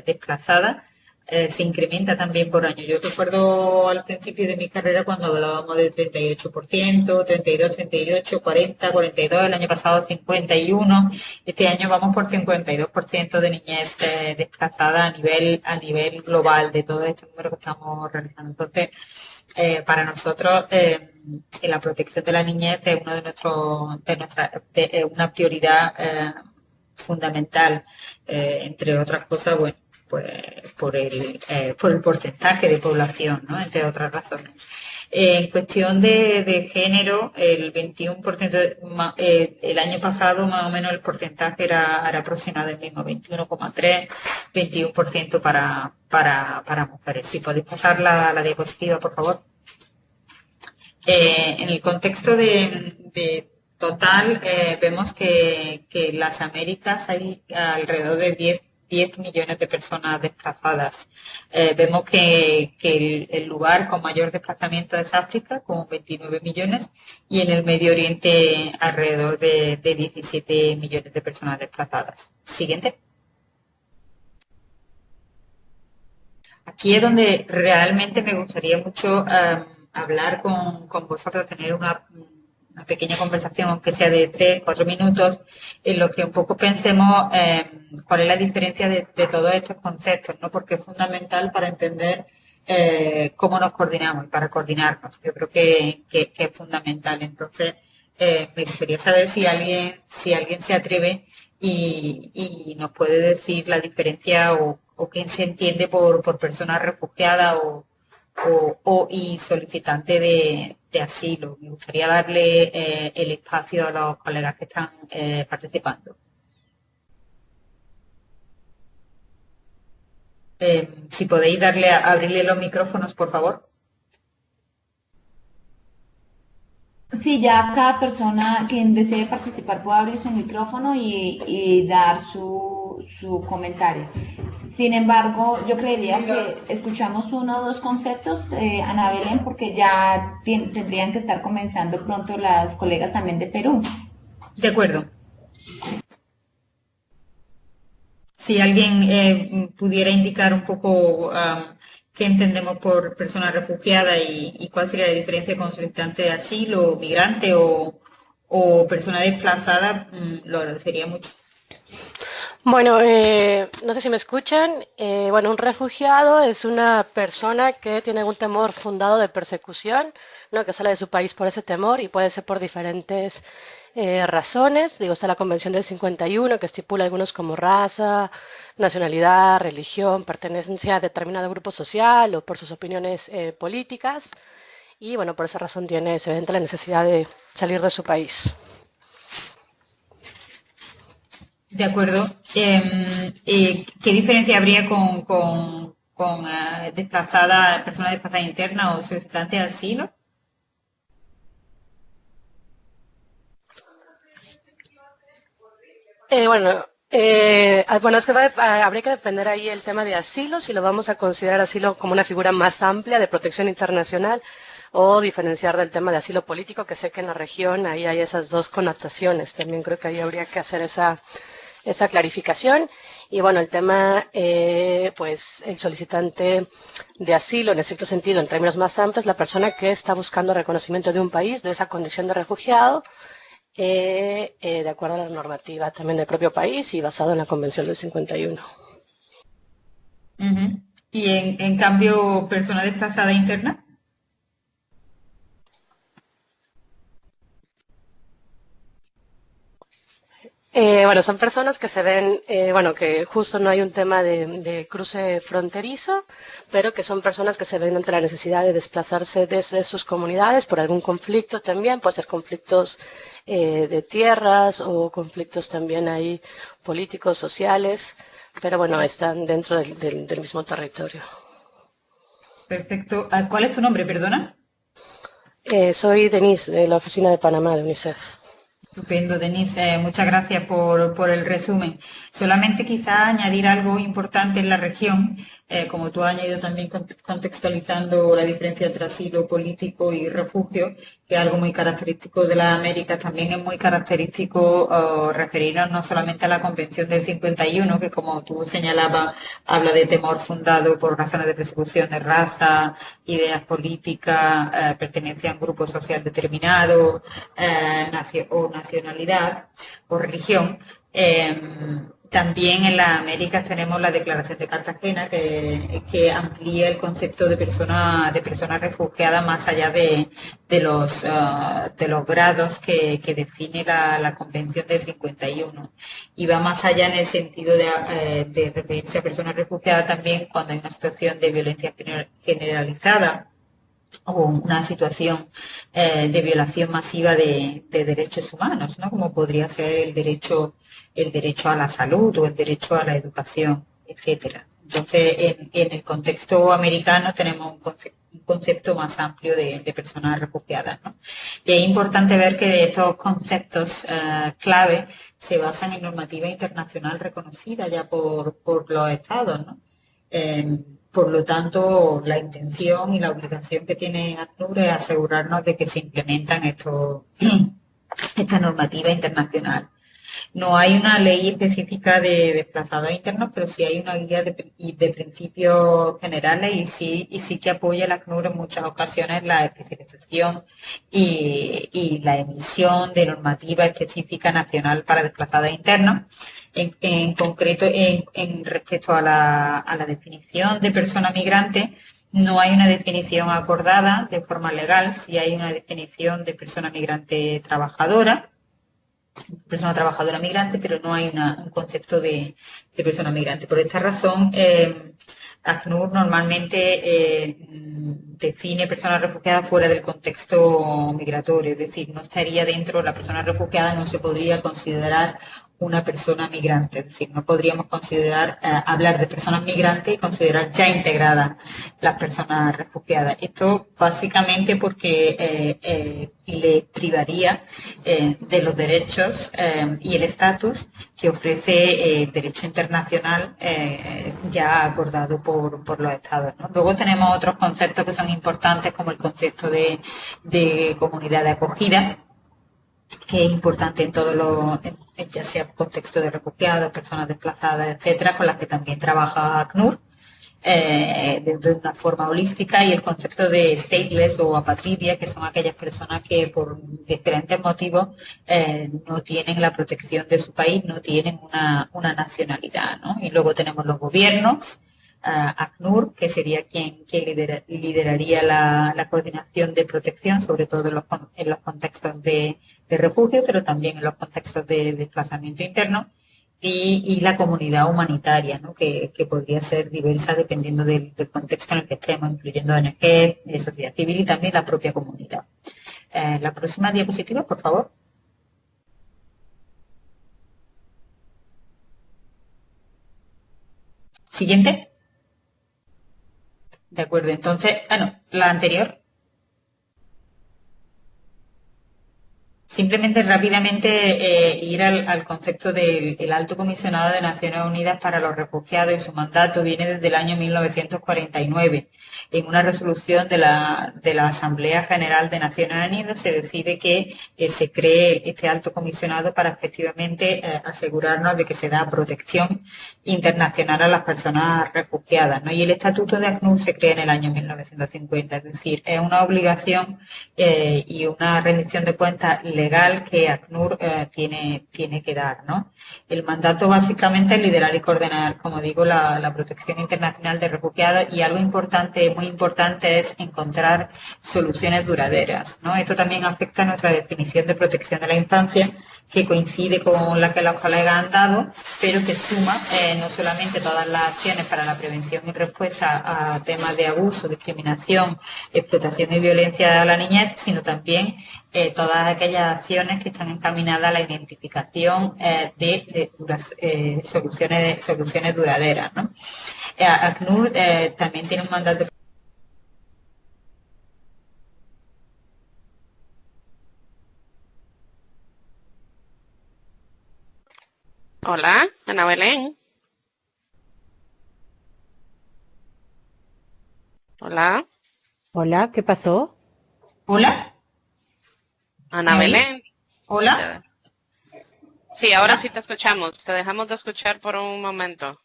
desplazada se incrementa también por año. Yo recuerdo al principio de mi carrera cuando hablábamos de 38%, 32, 38, 40, 42, el año pasado 51, este año vamos por 52% de niñez desplazada a nivel global de todo este número que estamos realizando. Entonces, para nosotros, la protección de la niñez es uno una prioridad fundamental, entre otras cosas, bueno, pues por el porcentaje de población, ¿no? Entre otras razones. En cuestión de género, el 21%, el año pasado más o menos el porcentaje era aproximado el mismo, 21,3, 21% para mujeres. Si podéis pasar la diapositiva, por favor. En el contexto de total, vemos que en las Américas hay alrededor de 10 millones de personas desplazadas. Vemos que el lugar con mayor desplazamiento es África, con 29 millones, y en el Medio Oriente alrededor de 17 millones de personas desplazadas. Siguiente. Aquí es donde realmente me gustaría mucho hablar con vosotros, tener una pequeña conversación, aunque sea de 3, 4 minutos, en lo que un poco pensemos cuál es la diferencia de todos estos conceptos, ¿no? Porque es fundamental para entender cómo nos coordinamos y para coordinarnos. Yo creo que es fundamental. Entonces, me gustaría saber si alguien se atreve y nos puede decir la diferencia o qué se entiende por persona refugiada y solicitante de asilo. Me gustaría darle el espacio a los colegas que están participando. Si podéis abrirle los micrófonos, por favor. Sí, ya cada persona quien desee participar puede abrir su micrófono y dar su comentario. Sin embargo, yo creería que escuchamos uno o dos conceptos, Ana Belén, porque ya tendrían que estar comenzando pronto las colegas también de Perú. De acuerdo. Si alguien pudiera indicar un poco qué entendemos por persona refugiada y cuál sería la diferencia con solicitante de asilo, migrante o persona desplazada, lo agradecería mucho. Bueno, no sé si me escuchan. Bueno, un refugiado es una persona que tiene algún temor fundado de persecución, ¿no? Que sale de su país por ese temor y puede ser por diferentes razones. Digo, está la Convención del 51 que estipula algunos como raza, nacionalidad, religión, pertenencia a determinado grupo social o por sus opiniones políticas. Y bueno, por esa razón tiene evidente la necesidad de salir de su país. De acuerdo. ¿Qué diferencia habría con persona desplazada interna o solicitante de asilo? Bueno, es que habría que depender ahí el tema de asilo, si lo vamos a considerar asilo como una figura más amplia de protección internacional o diferenciar del tema de asilo político, que sé que en la región ahí hay esas dos connotaciones. También creo que ahí habría que hacer esa clarificación. Y bueno, el tema, pues el solicitante de asilo, en estricto sentido, en términos más amplios, la persona que está buscando reconocimiento de un país, de esa condición de refugiado, de acuerdo a la normativa también del propio país y basado en la Convención del 51. Uh-huh. ¿Y en cambio, persona desplazada interna? Bueno, son personas que se ven, que justo no hay un tema de cruce fronterizo, pero que son personas que se ven ante la necesidad de desplazarse desde sus comunidades por algún conflicto también, puede ser conflictos de tierras o conflictos también ahí políticos, sociales, pero bueno, están dentro del mismo territorio. Perfecto. ¿Cuál es tu nombre, perdona? Soy Denise, de la Oficina de Panamá de UNICEF. Estupendo, Denise. Muchas gracias por el resumen. Solamente quizá añadir algo importante en la región, como tú has añadido también contextualizando la diferencia entre asilo político y refugio, que es algo muy característico de las Américas. También es muy característico referirnos no solamente a la Convención del 51, que como tú señalabas, habla de temor fundado por razones de persecución de raza, ideas políticas, pertenencia a un grupo social determinado, o nacionalidad o religión. También en las Américas tenemos la Declaración de Cartagena que amplía el concepto de persona refugiada más allá de los grados que define la Convención del 51 y va más allá en el sentido de referirse a personas refugiadas también cuando hay una situación de violencia generalizada o una situación de violación masiva de derechos humanos, ¿no? Como podría ser el derecho a la salud o el derecho a la educación, etcétera. Entonces, en el contexto americano tenemos un concepto más amplio de personas refugiadas, ¿no? Y es importante ver que estos conceptos clave se basan en normativa internacional reconocida ya por los estados, ¿no? Por lo tanto, la intención y la obligación que tiene ACNUR es asegurarnos de que se implementan esta normativa internacional. No hay una ley específica de desplazados internos, pero sí hay una guía de principios generales y sí que apoya la ACNUR en muchas ocasiones la especialización y la emisión de normativa específica nacional para desplazados internos. En concreto, en respecto a la definición de persona migrante, no hay una definición acordada de forma legal, sí hay una definición de persona migrante trabajadora, migrante, pero no hay un concepto de persona migrante. Por esta razón, ACNUR normalmente define personas refugiadas fuera del contexto migratorio, es decir, no estaría dentro, la persona refugiada no se podría considerar una persona migrante, es decir, no podríamos considerar, hablar de personas migrantes y considerar ya integradas las personas refugiadas. Esto básicamente porque le privaría de los derechos y el estatus que ofrece derecho internacional ya acordado por los estados, ¿no? Luego tenemos otros conceptos que son importantes, como el concepto de comunidad de acogida, que es importante en todos los, ya sea contexto de refugiados, personas desplazadas, etcétera, con las que también trabaja ACNUR de una forma holística, y el concepto de stateless o apatridia, que son aquellas personas que por diferentes motivos no tienen la protección de su país, no tienen una nacionalidad, ¿no? Y luego tenemos los gobiernos, ACNUR, que sería quien lideraría la coordinación de protección, sobre todo en los contextos de refugio, pero también en los contextos de desplazamiento interno, y la comunidad humanitaria, ¿no? que podría ser diversa dependiendo del contexto en el que estemos, incluyendo ONG, sociedad civil y también la propia comunidad. La próxima diapositiva, por favor. Siguiente. De acuerdo, entonces, no, la anterior. Simplemente rápidamente ir al concepto del Alto Comisionado de Naciones Unidas para los Refugiados, y su mandato viene desde el año 1949. En una resolución de la Asamblea General de Naciones Unidas se decide que se cree este Alto Comisionado para efectivamente asegurarnos de que se da protección internacional a las personas refugiadas, ¿no? Y el Estatuto de ACNUR se crea en el año 1950, es decir, es una obligación y una rendición de cuentas legal que ACNUR tiene que dar, ¿no? El mandato básicamente es liderar y coordinar, como digo, la protección internacional de refugiados, y algo importante, muy importante, es encontrar soluciones duraderas, ¿no? Esto también afecta a nuestra definición de protección de la infancia, que coincide con la que los colegas han dado, pero que suma no solamente todas las acciones para la prevención y respuesta a temas de abuso, discriminación, explotación y violencia a la niñez, sino también todas aquellas acciones que están encaminadas a la identificación de soluciones duraderas, ¿no? ACNUR también tiene un mandato. Hola, Ana Belén. Hola, Hola, ¿qué pasó? Hola, Ana ¿me oís? Belén. Hola, Sí, ahora sí hola. te escuchamos. Te dejamos de escuchar por un momento.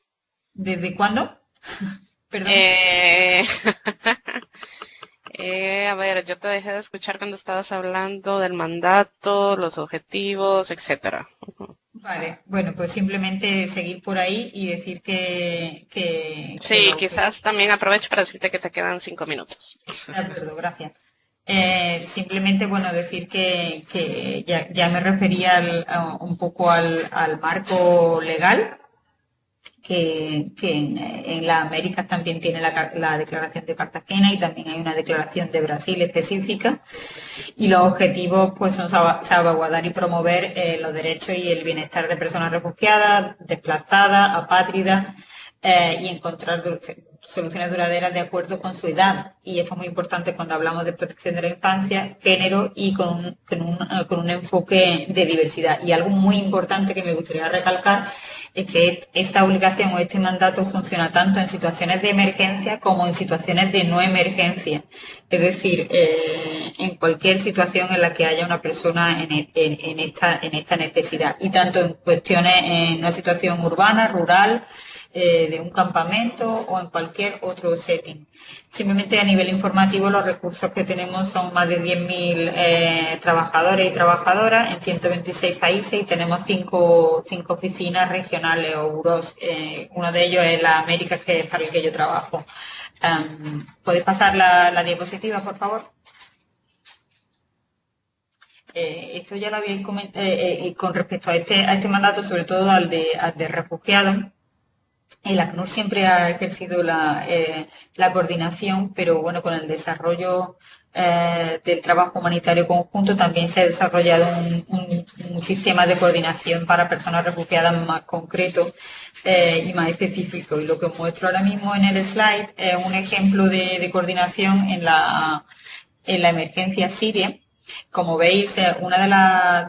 ¿Desde cuándo? Perdón. Eh, a ver, yo te dejé de escuchar cuando estabas hablando del mandato, los objetivos, etcétera. Vale, bueno, pues simplemente seguir por ahí y decir que Sí, lo que... quizás también aprovecho para decirte que te quedan 5 minutos. De acuerdo, gracias. Simplemente, bueno, decir que ya me refería un poco al marco legal que en las Américas también tiene la Declaración de Cartagena y también hay una declaración de Brasil específica. Y los objetivos pues son salvaguardar y promover los derechos y el bienestar de personas refugiadas, desplazadas, apátridas y encontrar soluciones duraderas de acuerdo con su edad. Y esto es muy importante cuando hablamos de protección de la infancia, género y con un enfoque de diversidad. Y algo muy importante que me gustaría recalcar es que esta obligación o este mandato funciona tanto en situaciones de emergencia como en situaciones de no emergencia. Es decir, en cualquier situación en la que haya una persona en esta necesidad. Y tanto en cuestiones, en una situación urbana, rural, de un campamento o en cualquier otro setting. Simplemente a nivel informativo los recursos que tenemos son más de 10.000 trabajadores y trabajadoras en 126 países y tenemos cinco oficinas regionales o buros. Uno de ellos es la América, que es para el que yo trabajo. ¿Podéis pasar la diapositiva, por favor? Esto ya lo habéis comentado con respecto a este mandato, sobre todo al de refugiados. El ACNUR siempre ha ejercido la coordinación, pero bueno, con el desarrollo del trabajo humanitario conjunto también se ha desarrollado un sistema de coordinación para personas refugiadas más concreto y más específico. Y lo que os muestro ahora mismo en el slide es un ejemplo de coordinación en la emergencia siria. Como veis, una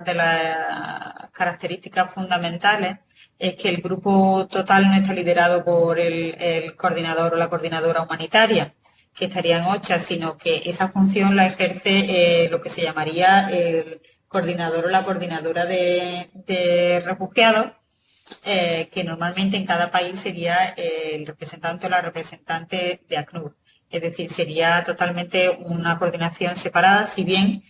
de las características fundamentales es que el grupo total no está liderado por el coordinador o la coordinadora humanitaria, que estarían 8, sino que esa función la ejerce lo que se llamaría el coordinador o la coordinadora de refugiados, que normalmente en cada país sería el representante o la representante de ACNUR. Es decir, sería totalmente una coordinación separada, si bien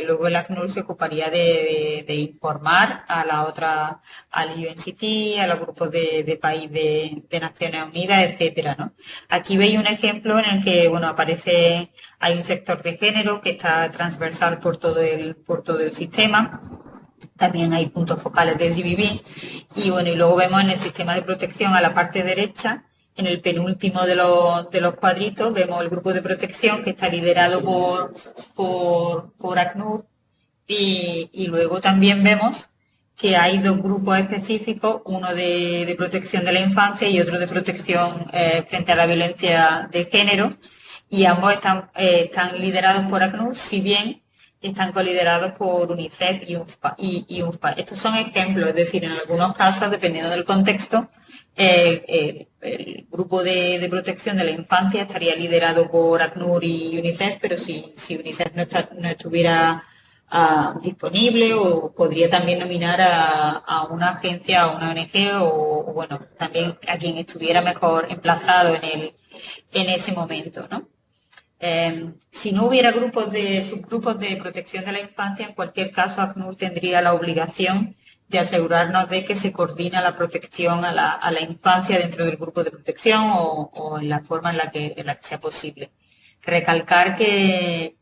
luego el ACNUR se ocuparía de informar a la otra, al UNCT, a los grupos de país de Naciones Unidas, etcétera, ¿no? Aquí veis un ejemplo en el que, bueno, hay un sector de género que está transversal por todo el sistema. También hay puntos focales de GBB y bueno, y luego vemos en el sistema de protección a la parte derecha, en el penúltimo de los cuadritos, vemos el grupo de protección que está liderado por ACNUR y luego también vemos que hay dos grupos específicos, uno de protección de la infancia y otro de protección frente a la violencia de género, y ambos están liderados por ACNUR, si bien están coliderados por UNICEF y UNFPA. Estos son ejemplos, es decir, en algunos casos, dependiendo del contexto, el grupo de protección de la infancia estaría liderado por ACNUR y UNICEF, pero si UNICEF no estuviera disponible, o podría también nominar a una agencia, a una ONG o bueno, también a quien estuviera mejor emplazado en ese momento, ¿no? Si no hubiera subgrupos de protección de la infancia, en cualquier caso ACNUR tendría la obligación de asegurarnos de que se coordina la protección a la infancia dentro del grupo de protección o en la forma en la que sea posible. Recalcar que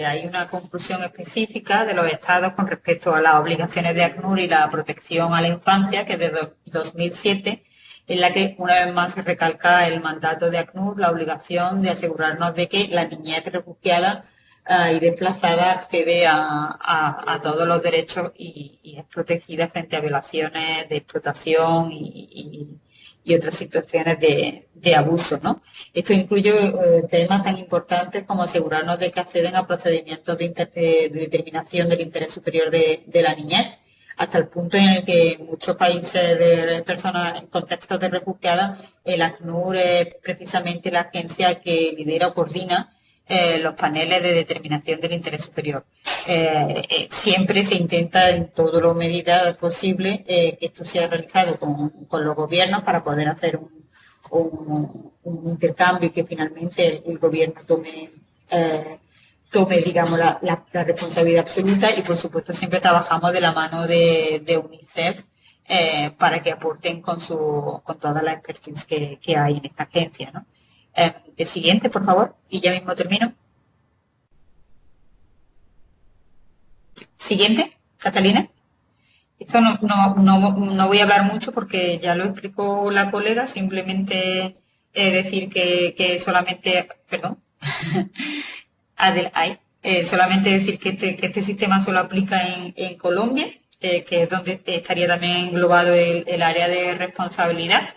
hay una conclusión específica de los estados con respecto a las obligaciones de ACNUR y la protección a la infancia, que es de 2007, en la que una vez más se recalca el mandato de ACNUR, la obligación de asegurarnos de que la niñez refugiada y desplazada accede a todos los derechos y es protegida frente a violaciones de explotación y otras situaciones de abuso, ¿no? Esto incluye temas tan importantes como asegurarnos de que acceden a procedimientos de determinación del interés superior de la niñez, hasta el punto en el que en muchos países de personas en contextos de refugiadas, el ACNUR es precisamente la agencia que lidera o coordina los paneles de determinación del interés superior. Siempre se intenta en todas las medidas posibles que esto sea realizado con los gobiernos para poder hacer un intercambio y que finalmente el gobierno tome, digamos, la responsabilidad absoluta, y por supuesto siempre trabajamos de la mano de UNICEF para que aporten con toda la expertise que hay en esta agencia, ¿no? El siguiente, por favor, y ya mismo termino. Siguiente, Catalina. Esto no voy a hablar mucho porque ya lo explicó la colega, simplemente decir que solamente, perdón, solamente decir que este sistema solo aplica en Colombia, que es donde estaría también englobado el área de responsabilidad.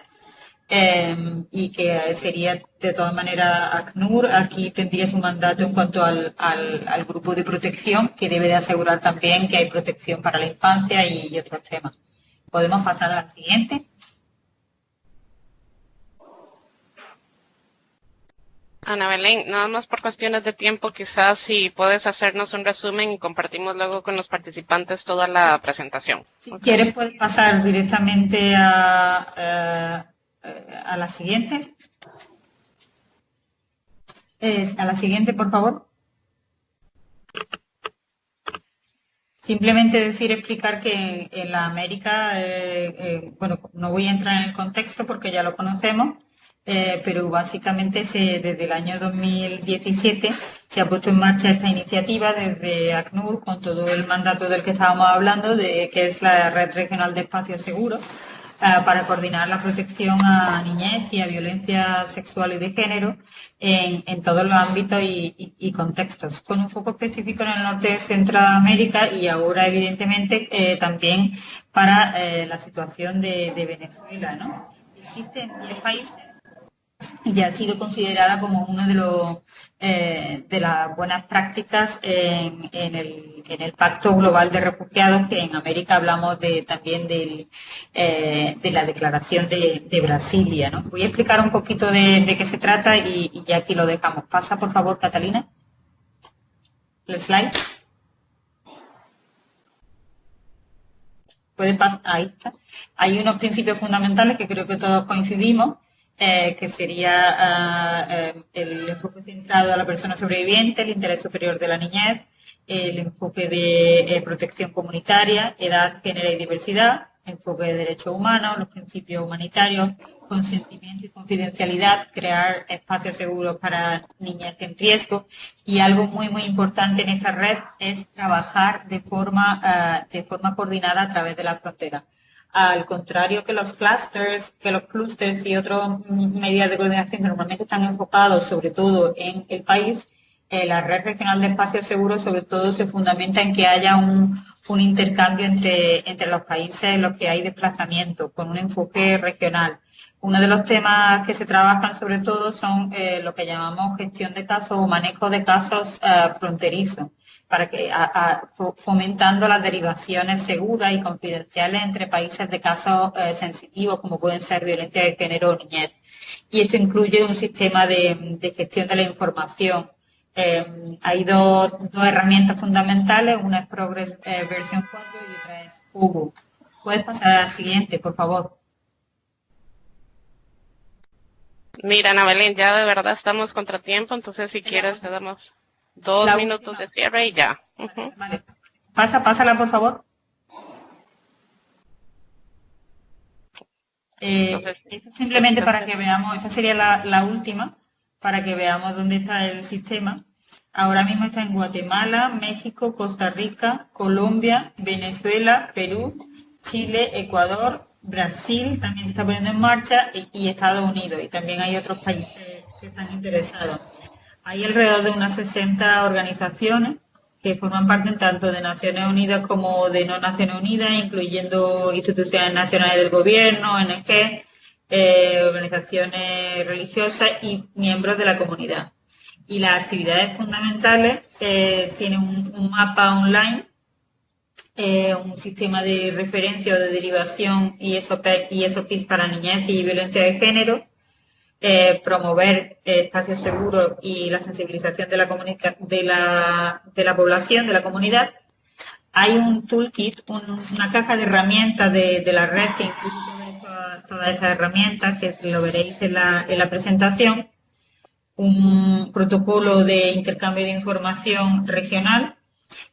Y que sería de todas maneras ACNUR. Aquí tendría su mandato en cuanto al grupo de protección, que debe de asegurar también que hay protección para la infancia y otros temas. Podemos pasar al siguiente. Ana Belén, nada más por cuestiones de tiempo, quizás si puedes hacernos un resumen y compartimos luego con los participantes toda la presentación. Si quieres puedes pasar directamente a la siguiente. A la siguiente, por favor. Simplemente explicar que en la América, bueno, no voy a entrar en el contexto porque ya lo conocemos, pero básicamente desde el año 2017 se ha puesto en marcha esta iniciativa desde ACNUR con todo el mandato del que estábamos hablando, que es la Red Regional de Espacios Seguros, para coordinar la protección a niñez y a violencia sexual y de género en todos los ámbitos y contextos, con un foco específico en el norte de Centroamérica y ahora, evidentemente, también para la situación de Venezuela, ¿no? Existen 10 países y ya ha sido considerada como uno de las buenas prácticas en el Pacto Global de Refugiados, que en América hablamos también de la Declaración de Brasilia, ¿no? Voy a explicar un poquito de qué se trata y ya aquí lo dejamos. Pasa, por favor, Catalina. El slide. Puede pasar, ahí está. Hay unos principios fundamentales que creo que todos coincidimos, que sería el enfoque centrado a la persona sobreviviente, el interés superior de la niñez, el enfoque de protección comunitaria, edad, género y diversidad, enfoque de derechos humanos, los principios humanitarios, consentimiento y confidencialidad, crear espacios seguros para niñez en riesgo, y algo muy muy importante en esta red es trabajar de forma coordinada a través de la frontera. Al contrario que los clústeres y otras medidas de coordinación que normalmente están enfocados sobre todo en el país, la Red Regional de Espacios Seguros sobre todo se fundamenta en que haya un intercambio entre los países en los que hay desplazamiento, con un enfoque regional. Uno de los temas que se trabajan sobre todo son lo que llamamos gestión de casos o manejo de casos fronterizos, para que fomentando las derivaciones seguras y confidenciales entre países de casos sensitivos como pueden ser violencia de género o niñez. Y esto incluye un sistema de gestión de la información. Hay dos herramientas fundamentales, una es Progress versión 4 y otra es Hugo. Puedes pasar a la siguiente, por favor. Mira, Ana Belén, ya de verdad estamos contra tiempo, entonces si quieres te damos 2 minutos de cierre y ya. Vale. Pásala, por favor. Esto simplemente para que veamos, esta sería la última, para que veamos dónde está el sistema. Ahora mismo está en Guatemala, México, Costa Rica, Colombia, Venezuela, Perú, Chile, Ecuador, Brasil también se está poniendo en marcha y Estados Unidos, y también hay otros países que están interesados. Hay alrededor de unas 60 organizaciones que forman parte tanto de Naciones Unidas como de no Naciones Unidas, incluyendo instituciones nacionales del gobierno, ONG, organizaciones religiosas y miembros de la comunidad. Y las actividades fundamentales tienen un mapa online un sistema de referencia o de derivación y ESOPIS para niñez y violencia de género, promover espacios seguros y la sensibilización de la población, de la comunidad. Hay un toolkit, una caja de herramientas de la red que incluye todas estas herramientas, que lo veréis en la presentación. Un protocolo de intercambio de información regional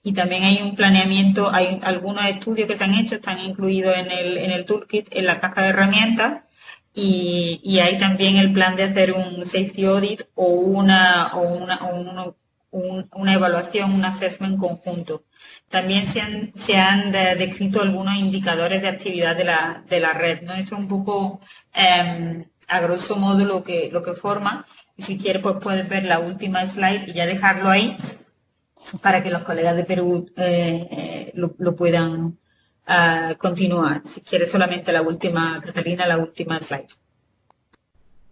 y también hay un planeamiento, hay algunos estudios que se han hecho, están incluidos en el toolkit, en la caja de herramientas, y hay también el plan de hacer un safety audit o una evaluación, un assessment conjunto. También se han descrito algunos indicadores de actividad de la red, ¿no? Esto es un poco, a grosso modo, lo que forma. Y si quieres, pues puedes ver la última slide y ya dejarlo ahí para que los colegas de Perú lo puedan continuar. Si quieres solamente la última, Catalina, la última slide.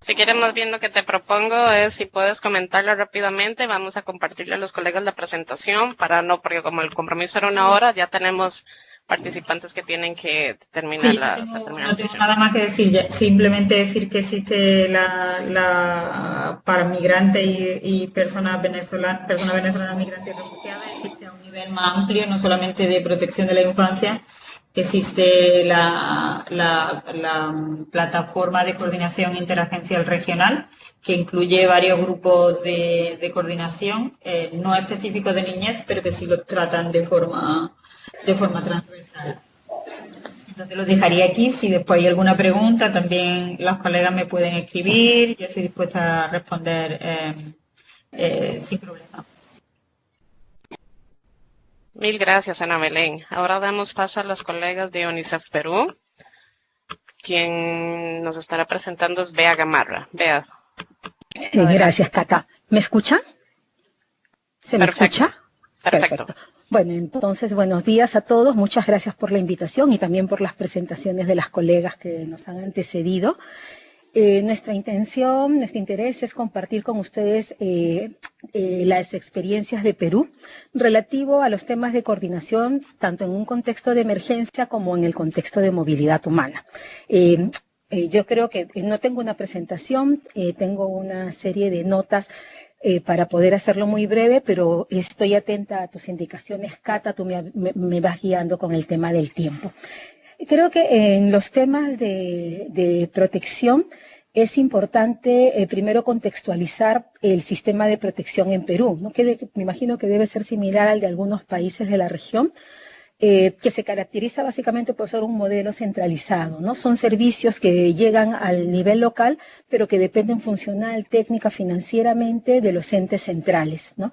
Si quieres, más bien lo que te propongo es, si puedes comentarlo rápidamente, vamos a compartirle a los colegas la presentación porque como el compromiso era una hora, ya tenemos participantes que tienen que terminar no tengo nada más que decir, simplemente decir que existe para migrantes y personas venezolanas migrantes y refugiadas, existe a un nivel más amplio, no solamente de protección de la infancia. Existe la plataforma de coordinación interagencial regional, que incluye varios grupos de coordinación, no específicos de niñez, pero que sí los tratan de forma transversal. Entonces lo dejaría aquí. Si después hay alguna pregunta, también los colegas me pueden escribir. Yo estoy dispuesta a responder sin problema. Mil gracias, Ana Belén. Ahora damos paso a los colegas de UNICEF Perú. Quien nos estará presentando es Bea Gamarra. Bea. Gracias, Cata. ¿Me escucha? ¿Se me escucha? Perfecto. Bueno, entonces, buenos días a todos. Muchas gracias por la invitación y también por las presentaciones de las colegas que nos han antecedido. Nuestro interés es compartir con ustedes las experiencias de Perú relativo a los temas de coordinación, tanto en un contexto de emergencia como en el contexto de movilidad humana. Yo creo que no tengo una presentación, tengo una serie de notas para poder hacerlo muy breve, pero estoy atenta a tus indicaciones, Cata, tú me vas guiando con el tema del tiempo. Creo que en los temas de protección es importante primero contextualizar el sistema de protección en Perú, ¿no? Me imagino que debe ser similar al de algunos países de la región, que se caracteriza básicamente por ser un modelo centralizado, ¿no? Son servicios que llegan al nivel local, pero que dependen funcional, técnica, financieramente de los entes centrales, ¿no?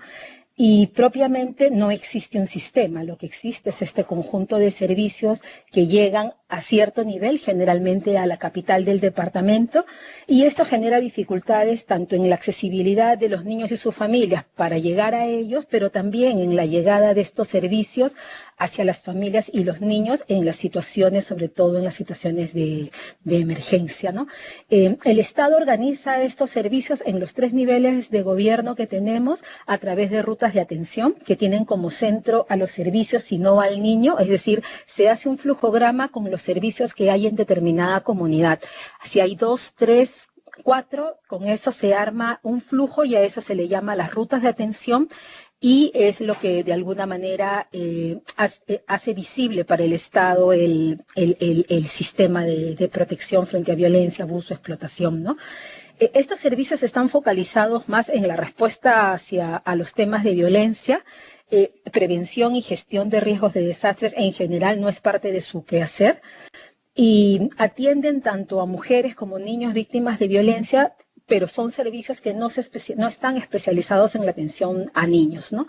Y propiamente no existe un sistema, lo que existe es este conjunto de servicios que llegan a cierto nivel, generalmente a la capital del departamento, y esto genera dificultades tanto en la accesibilidad de los niños y sus familias para llegar a ellos, pero también en la llegada de estos servicios hacia las familias y los niños en las situaciones, sobre todo en las situaciones de emergencia, ¿no? El Estado organiza estos servicios en los 3 niveles de gobierno que tenemos a través de rutas de atención que tienen como centro a los servicios y no al niño, es decir, se hace un flujograma con los servicios que hay en determinada comunidad. Si hay 2, 3, 4, con eso se arma un flujo y a eso se le llama las rutas de atención, y es lo que de alguna manera hace visible para el Estado el sistema de protección frente a violencia, abuso, explotación, ¿no? Estos servicios están focalizados más en la respuesta a los temas de violencia. Prevención y gestión de riesgos de desastres en general no es parte de su quehacer, y atienden tanto a mujeres como niños víctimas de violencia, pero son servicios que no están especializados en la atención a niños, ¿no?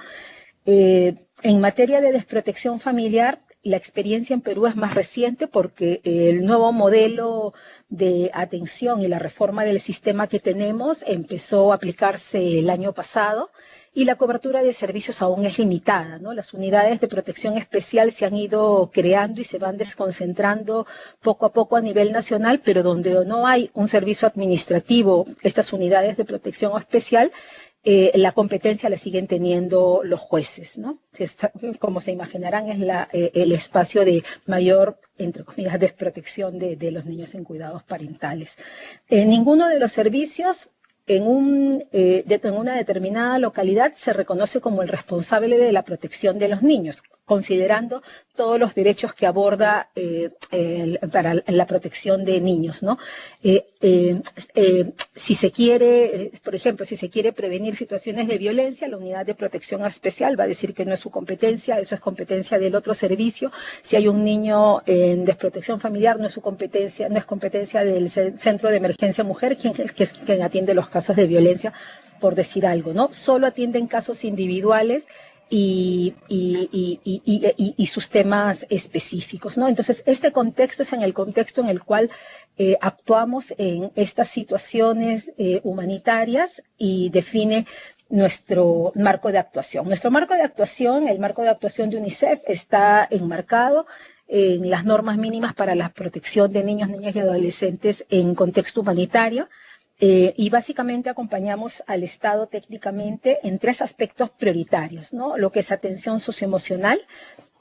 En materia de desprotección familiar, la experiencia en Perú es más reciente porque el nuevo modelo de atención y la reforma del sistema que tenemos empezó a aplicarse el año pasado, y la cobertura de servicios aún es limitada, ¿no? Las unidades de protección especial se han ido creando y se van desconcentrando poco a poco a nivel nacional, pero donde no hay un servicio administrativo, estas unidades de protección especial la competencia la siguen teniendo los jueces, ¿no? Como se imaginarán, es el espacio de mayor, entre comillas, desprotección de los niños en cuidados parentales. Ninguno de los servicios en una determinada localidad se reconoce como el responsable de la protección de los niños, considerando todos los derechos que aborda para la protección de niños, ¿no? Si se quiere, por ejemplo, si se quiere prevenir situaciones de violencia, la unidad de protección especial va a decir que no es su competencia, eso es competencia del otro servicio. Si hay un niño en desprotección familiar, no es su competencia, no es competencia del Centro de Emergencia Mujer, que es quien atiende los casos de violencia, por decir algo, ¿no? Solo atienden casos individuales y sus temas específicos, ¿no? Entonces, este contexto es el contexto en el cual actuamos en estas situaciones humanitarias y define nuestro marco de actuación. Nuestro marco de actuación, el marco de actuación de UNICEF, está enmarcado en las normas mínimas para la protección de niños, niñas y adolescentes en contexto humanitario. Y básicamente acompañamos al Estado técnicamente en 3 aspectos prioritarios, ¿no? Lo que es atención socioemocional,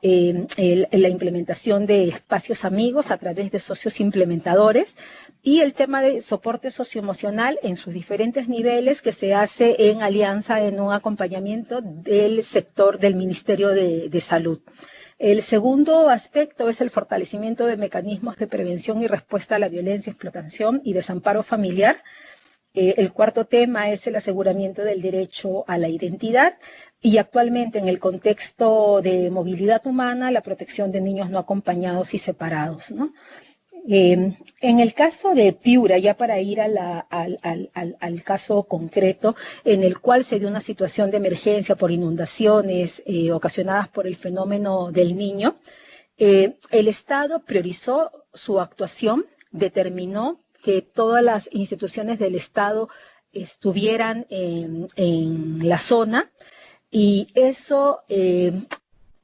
la implementación de espacios amigos a través de socios implementadores y el tema de soporte socioemocional en sus diferentes niveles que se hace en alianza, en un acompañamiento del sector del Ministerio de Salud. El segundo aspecto es el fortalecimiento de mecanismos de prevención y respuesta a la violencia, explotación y desamparo familiar. El cuarto tema es el aseguramiento del derecho a la identidad y actualmente en el contexto de movilidad humana, la protección de niños no acompañados y separados, ¿no? En el caso de Piura, ya para ir al caso concreto, en el cual se dio una situación de emergencia por inundaciones ocasionadas por el fenómeno del Niño, el Estado priorizó su actuación, determinó que todas las instituciones del Estado estuvieran en la zona y eso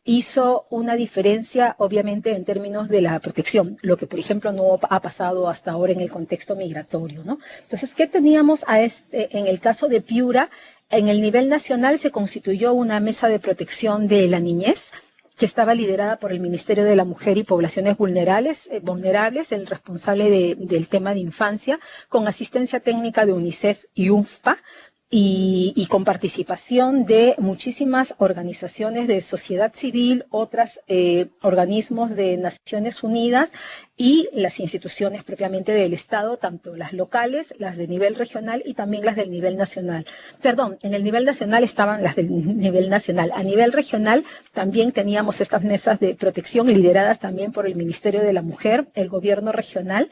hizo una diferencia, obviamente, en términos de la protección, lo que, por ejemplo, no ha pasado hasta ahora en el contexto migratorio, ¿no? Entonces, ¿qué teníamos en el caso de Piura? En el nivel nacional se constituyó una mesa de protección de la niñez, que estaba liderada por el Ministerio de la Mujer y Poblaciones Vulnerables, el responsable del tema de infancia, con asistencia técnica de UNICEF y UNFPA, y con participación de muchísimas organizaciones de sociedad civil, otros organismos de Naciones Unidas y las instituciones propiamente del Estado, tanto las locales, las de nivel regional y también las del nivel nacional. Perdón, en el nivel nacional estaban las del nivel nacional. A nivel regional también teníamos estas mesas de protección lideradas también por el Ministerio de la Mujer, el gobierno regional,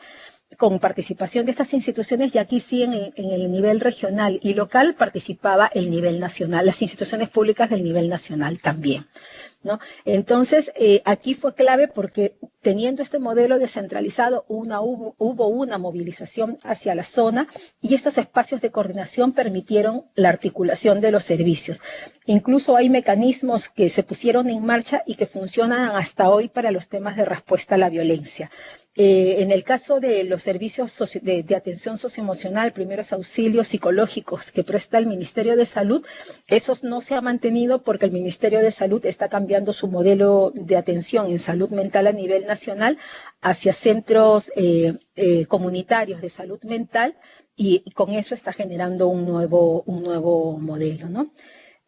con participación de estas instituciones, y aquí sí en el nivel regional y local participaba el nivel nacional, las instituciones públicas del nivel nacional también, ¿no? Entonces, aquí fue clave porque teniendo este modelo descentralizado, hubo una movilización hacia la zona y estos espacios de coordinación permitieron la articulación de los servicios. Incluso hay mecanismos que se pusieron en marcha y que funcionan hasta hoy para los temas de respuesta a la violencia. En el caso de los servicios de atención socioemocional, primeros auxilios psicológicos que presta el Ministerio de Salud, esos no se han mantenido porque el Ministerio de Salud está cambiando su modelo de atención en salud mental a nivel nacional hacia centros comunitarios de salud mental y con eso está generando un nuevo modelo, ¿no?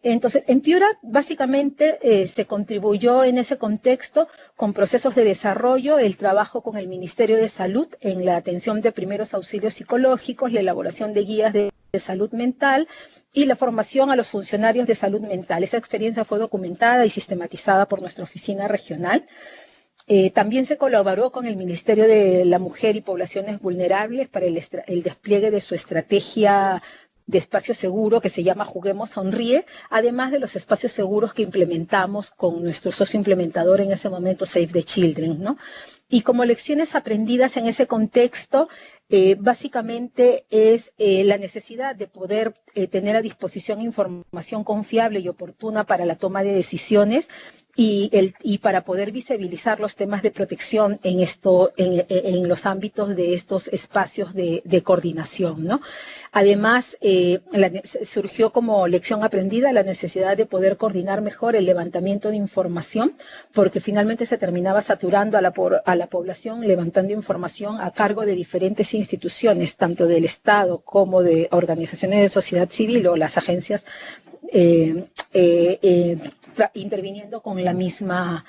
Entonces, en Piura, básicamente, se contribuyó en ese contexto con procesos de desarrollo, el trabajo con el Ministerio de Salud en la atención de primeros auxilios psicológicos, la elaboración de guías de salud mental y la formación a los funcionarios de salud mental. Esa experiencia fue documentada y sistematizada por nuestra oficina regional. También se colaboró con el Ministerio de la Mujer y Poblaciones Vulnerables para el despliegue de su estrategia de espacio seguro que se llama Juguemos Sonríe, además de los espacios seguros que implementamos con nuestro socio implementador en ese momento, Save the Children, ¿no? Y como lecciones aprendidas en ese contexto, básicamente es la necesidad de poder tener a disposición información confiable y oportuna para la toma de decisiones y para poder visibilizar los temas de protección en los ámbitos de estos espacios de coordinación, ¿no? Además, surgió como lección aprendida la necesidad de poder coordinar mejor el levantamiento de información, porque finalmente se terminaba saturando a la población levantando información a cargo de diferentes instituciones, tanto del Estado como de organizaciones de sociedad civil o las agencias interviniendo con la misma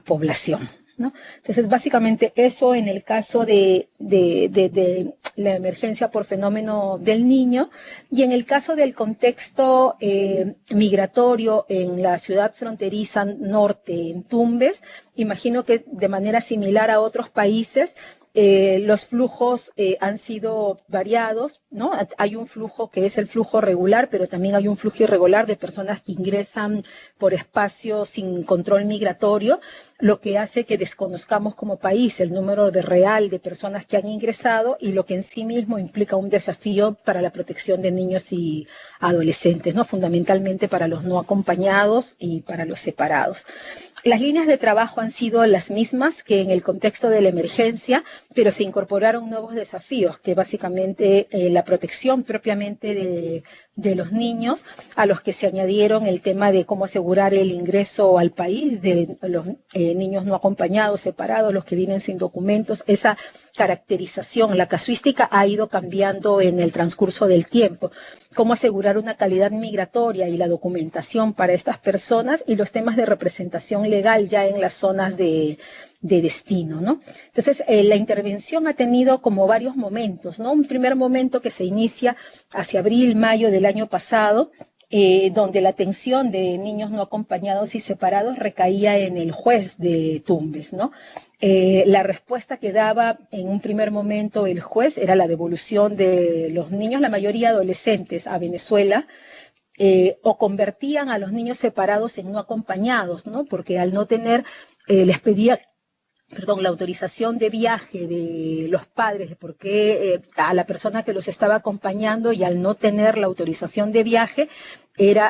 población, ¿no? Entonces, básicamente eso en el caso de la emergencia por fenómeno del niño, y en el caso del contexto migratorio en la ciudad fronteriza norte, en Tumbes, imagino que de manera similar a otros países, los flujos han sido variados, ¿no? Hay un flujo que es el flujo regular, pero también hay un flujo irregular de personas que ingresan por espacios sin control migratorio, lo que hace que desconozcamos como país el número real de personas que han ingresado y lo que en sí mismo implica un desafío para la protección de niños y adolescentes, ¿no? Fundamentalmente para los no acompañados y para los separados. Las líneas de trabajo han sido las mismas que en el contexto de la emergencia, pero se incorporaron nuevos desafíos, que básicamente la protección propiamente de los niños, a los que se añadieron el tema de cómo asegurar el ingreso al país de los niños no acompañados, separados, los que vienen sin documentos. Esa caracterización, la casuística ha ido cambiando en el transcurso del tiempo. Cómo asegurar una calidad migratoria y la documentación para estas personas y los temas de representación legal ya en las zonas de destino, ¿no? Entonces, la intervención ha tenido como varios momentos, ¿no? Un primer momento que se inicia hacia abril, mayo del año pasado, donde la atención de niños no acompañados y separados recaía en el juez de Tumbes, ¿no? La respuesta que daba en un primer momento el juez era la devolución de los niños, la mayoría adolescentes, a Venezuela, o convertían a los niños separados en no acompañados, ¿no? Porque al no tener, les pedía la autorización de viaje de los padres, porque a la persona que los estaba acompañando, y al no tener la autorización de viaje,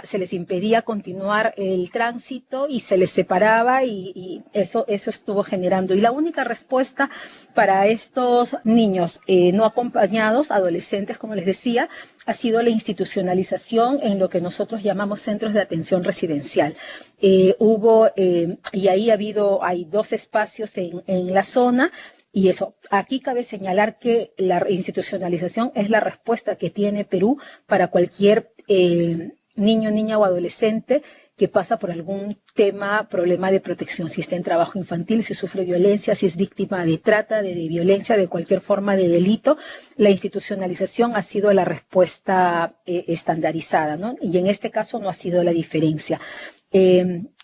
se les impedía continuar el tránsito y se les separaba y eso estuvo generando. Y la única respuesta para estos niños no acompañados, adolescentes, como les decía, ha sido la institucionalización en lo que nosotros llamamos centros de atención residencial. Y ahí hay 2 espacios en la zona. Y eso, aquí cabe señalar que la institucionalización es la respuesta que tiene Perú para cualquier niño, niña o adolescente que pasa por algún problema de protección, si está en trabajo infantil, si sufre violencia, si es víctima de trata, de violencia, de cualquier forma de delito. La institucionalización ha sido la respuesta estandarizada, ¿no? Y en este caso no ha sido la diferencia.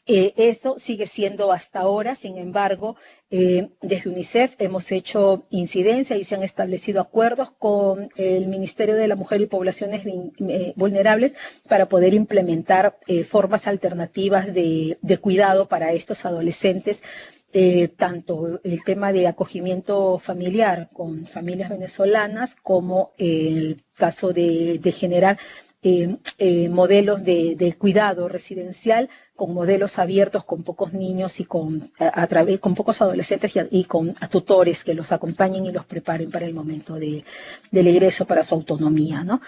Eso sigue siendo hasta ahora, sin embargo, desde UNICEF hemos hecho incidencia y se han establecido acuerdos con el Ministerio de la Mujer y Poblaciones Vulnerables para poder implementar formas alternativas de cuidado para estos adolescentes, tanto el tema de acogimiento familiar con familias venezolanas como el caso de generar modelos de cuidado residencial con modelos abiertos, con pocos niños y con pocos adolescentes y con tutores que los acompañen y los preparen para el momento del egreso, para su autonomía, ¿no?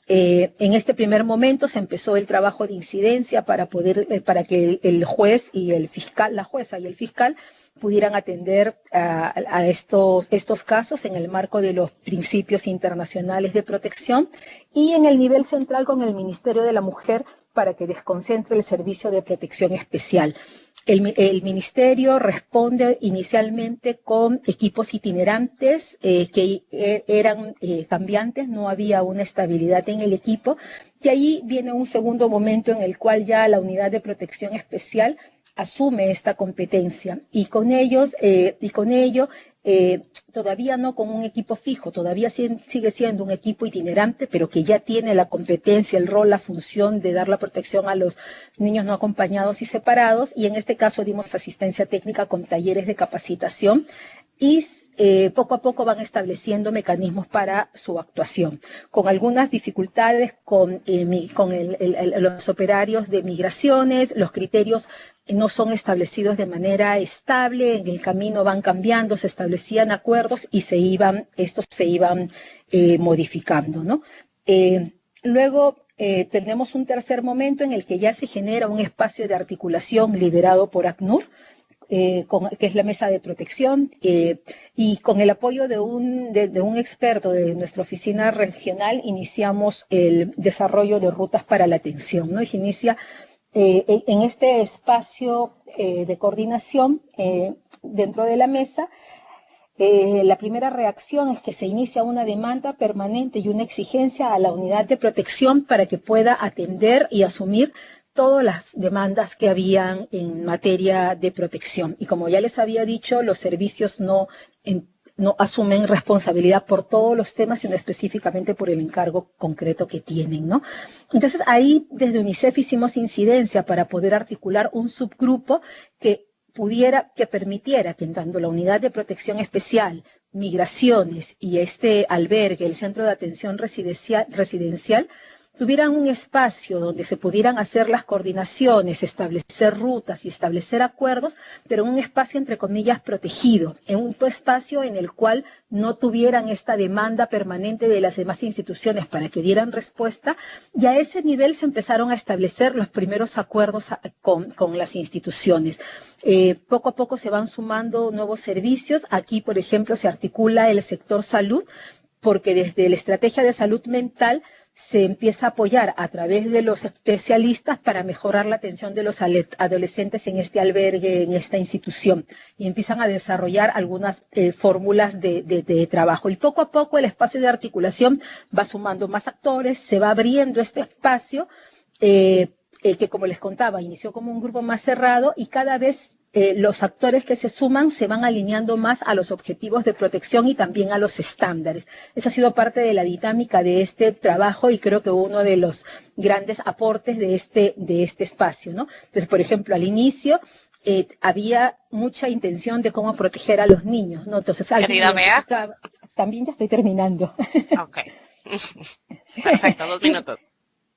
En este primer momento se empezó el trabajo de incidencia para que el juez y el fiscal, la jueza y el fiscal pudieran atender a estos casos en el marco de los principios internacionales de protección, y en el nivel central con el Ministerio de la Mujer para que desconcentre el servicio de protección especial. El ministerio responde inicialmente con equipos itinerantes que eran cambiantes, no había una estabilidad en el equipo, y ahí viene un segundo momento en el cual ya la unidad de protección especial asume esta competencia y con ello todavía no con un equipo fijo, todavía sigue siendo un equipo itinerante, pero que ya tiene la competencia, el rol, la función de dar la protección a los niños no acompañados y separados, y en este caso dimos asistencia técnica con talleres de capacitación y poco a poco van estableciendo mecanismos para su actuación, con algunas dificultades con los operarios de migraciones. Los criterios no son establecidos de manera estable, en el camino van cambiando, se establecían acuerdos y estos se iban modificando, ¿no? Luego tenemos un tercer momento en el que ya se genera un espacio de articulación liderado por ACNUR, que es la mesa de protección, y con el apoyo de un experto de nuestra oficina regional iniciamos el desarrollo de rutas para la atención, ¿no? Y se inicia en este espacio de coordinación dentro de la mesa. La primera reacción es que se inicia una demanda permanente y una exigencia a la unidad de protección para que pueda atender y asumir todas las demandas que habían en materia de protección. Y como ya les había dicho, los servicios no asumen responsabilidad por todos los temas, sino específicamente por el encargo concreto que tienen, ¿no? Entonces, ahí desde UNICEF hicimos incidencia para poder articular un subgrupo que permitiera que tanto la unidad de protección especial, migraciones y este albergue, el centro de atención residencial, tuvieran un espacio donde se pudieran hacer las coordinaciones, establecer rutas y establecer acuerdos, pero en un espacio, entre comillas, protegido, en un espacio en el cual no tuvieran esta demanda permanente de las demás instituciones para que dieran respuesta, y a ese nivel se empezaron a establecer los primeros acuerdos con las instituciones. Poco a poco se van sumando nuevos servicios. Aquí, por ejemplo, se articula el sector salud, porque desde la estrategia de salud mental se empieza a apoyar a través de los especialistas para mejorar la atención de los adolescentes en este albergue, en esta institución, y empiezan a desarrollar algunas fórmulas de trabajo. Y poco a poco el espacio de articulación va sumando más actores, se va abriendo este espacio que, como les contaba, inició como un grupo más cerrado, y cada vez los actores que se suman se van alineando más a los objetivos de protección y también a los estándares. Esa ha sido parte de la dinámica de este trabajo y creo que uno de los grandes aportes de este espacio, ¿no? Entonces, por ejemplo, al inicio había mucha intención de cómo proteger a los niños, ¿no? Entonces, Querida Bea. También ya estoy terminando. Ok. Perfecto, 2 minutos.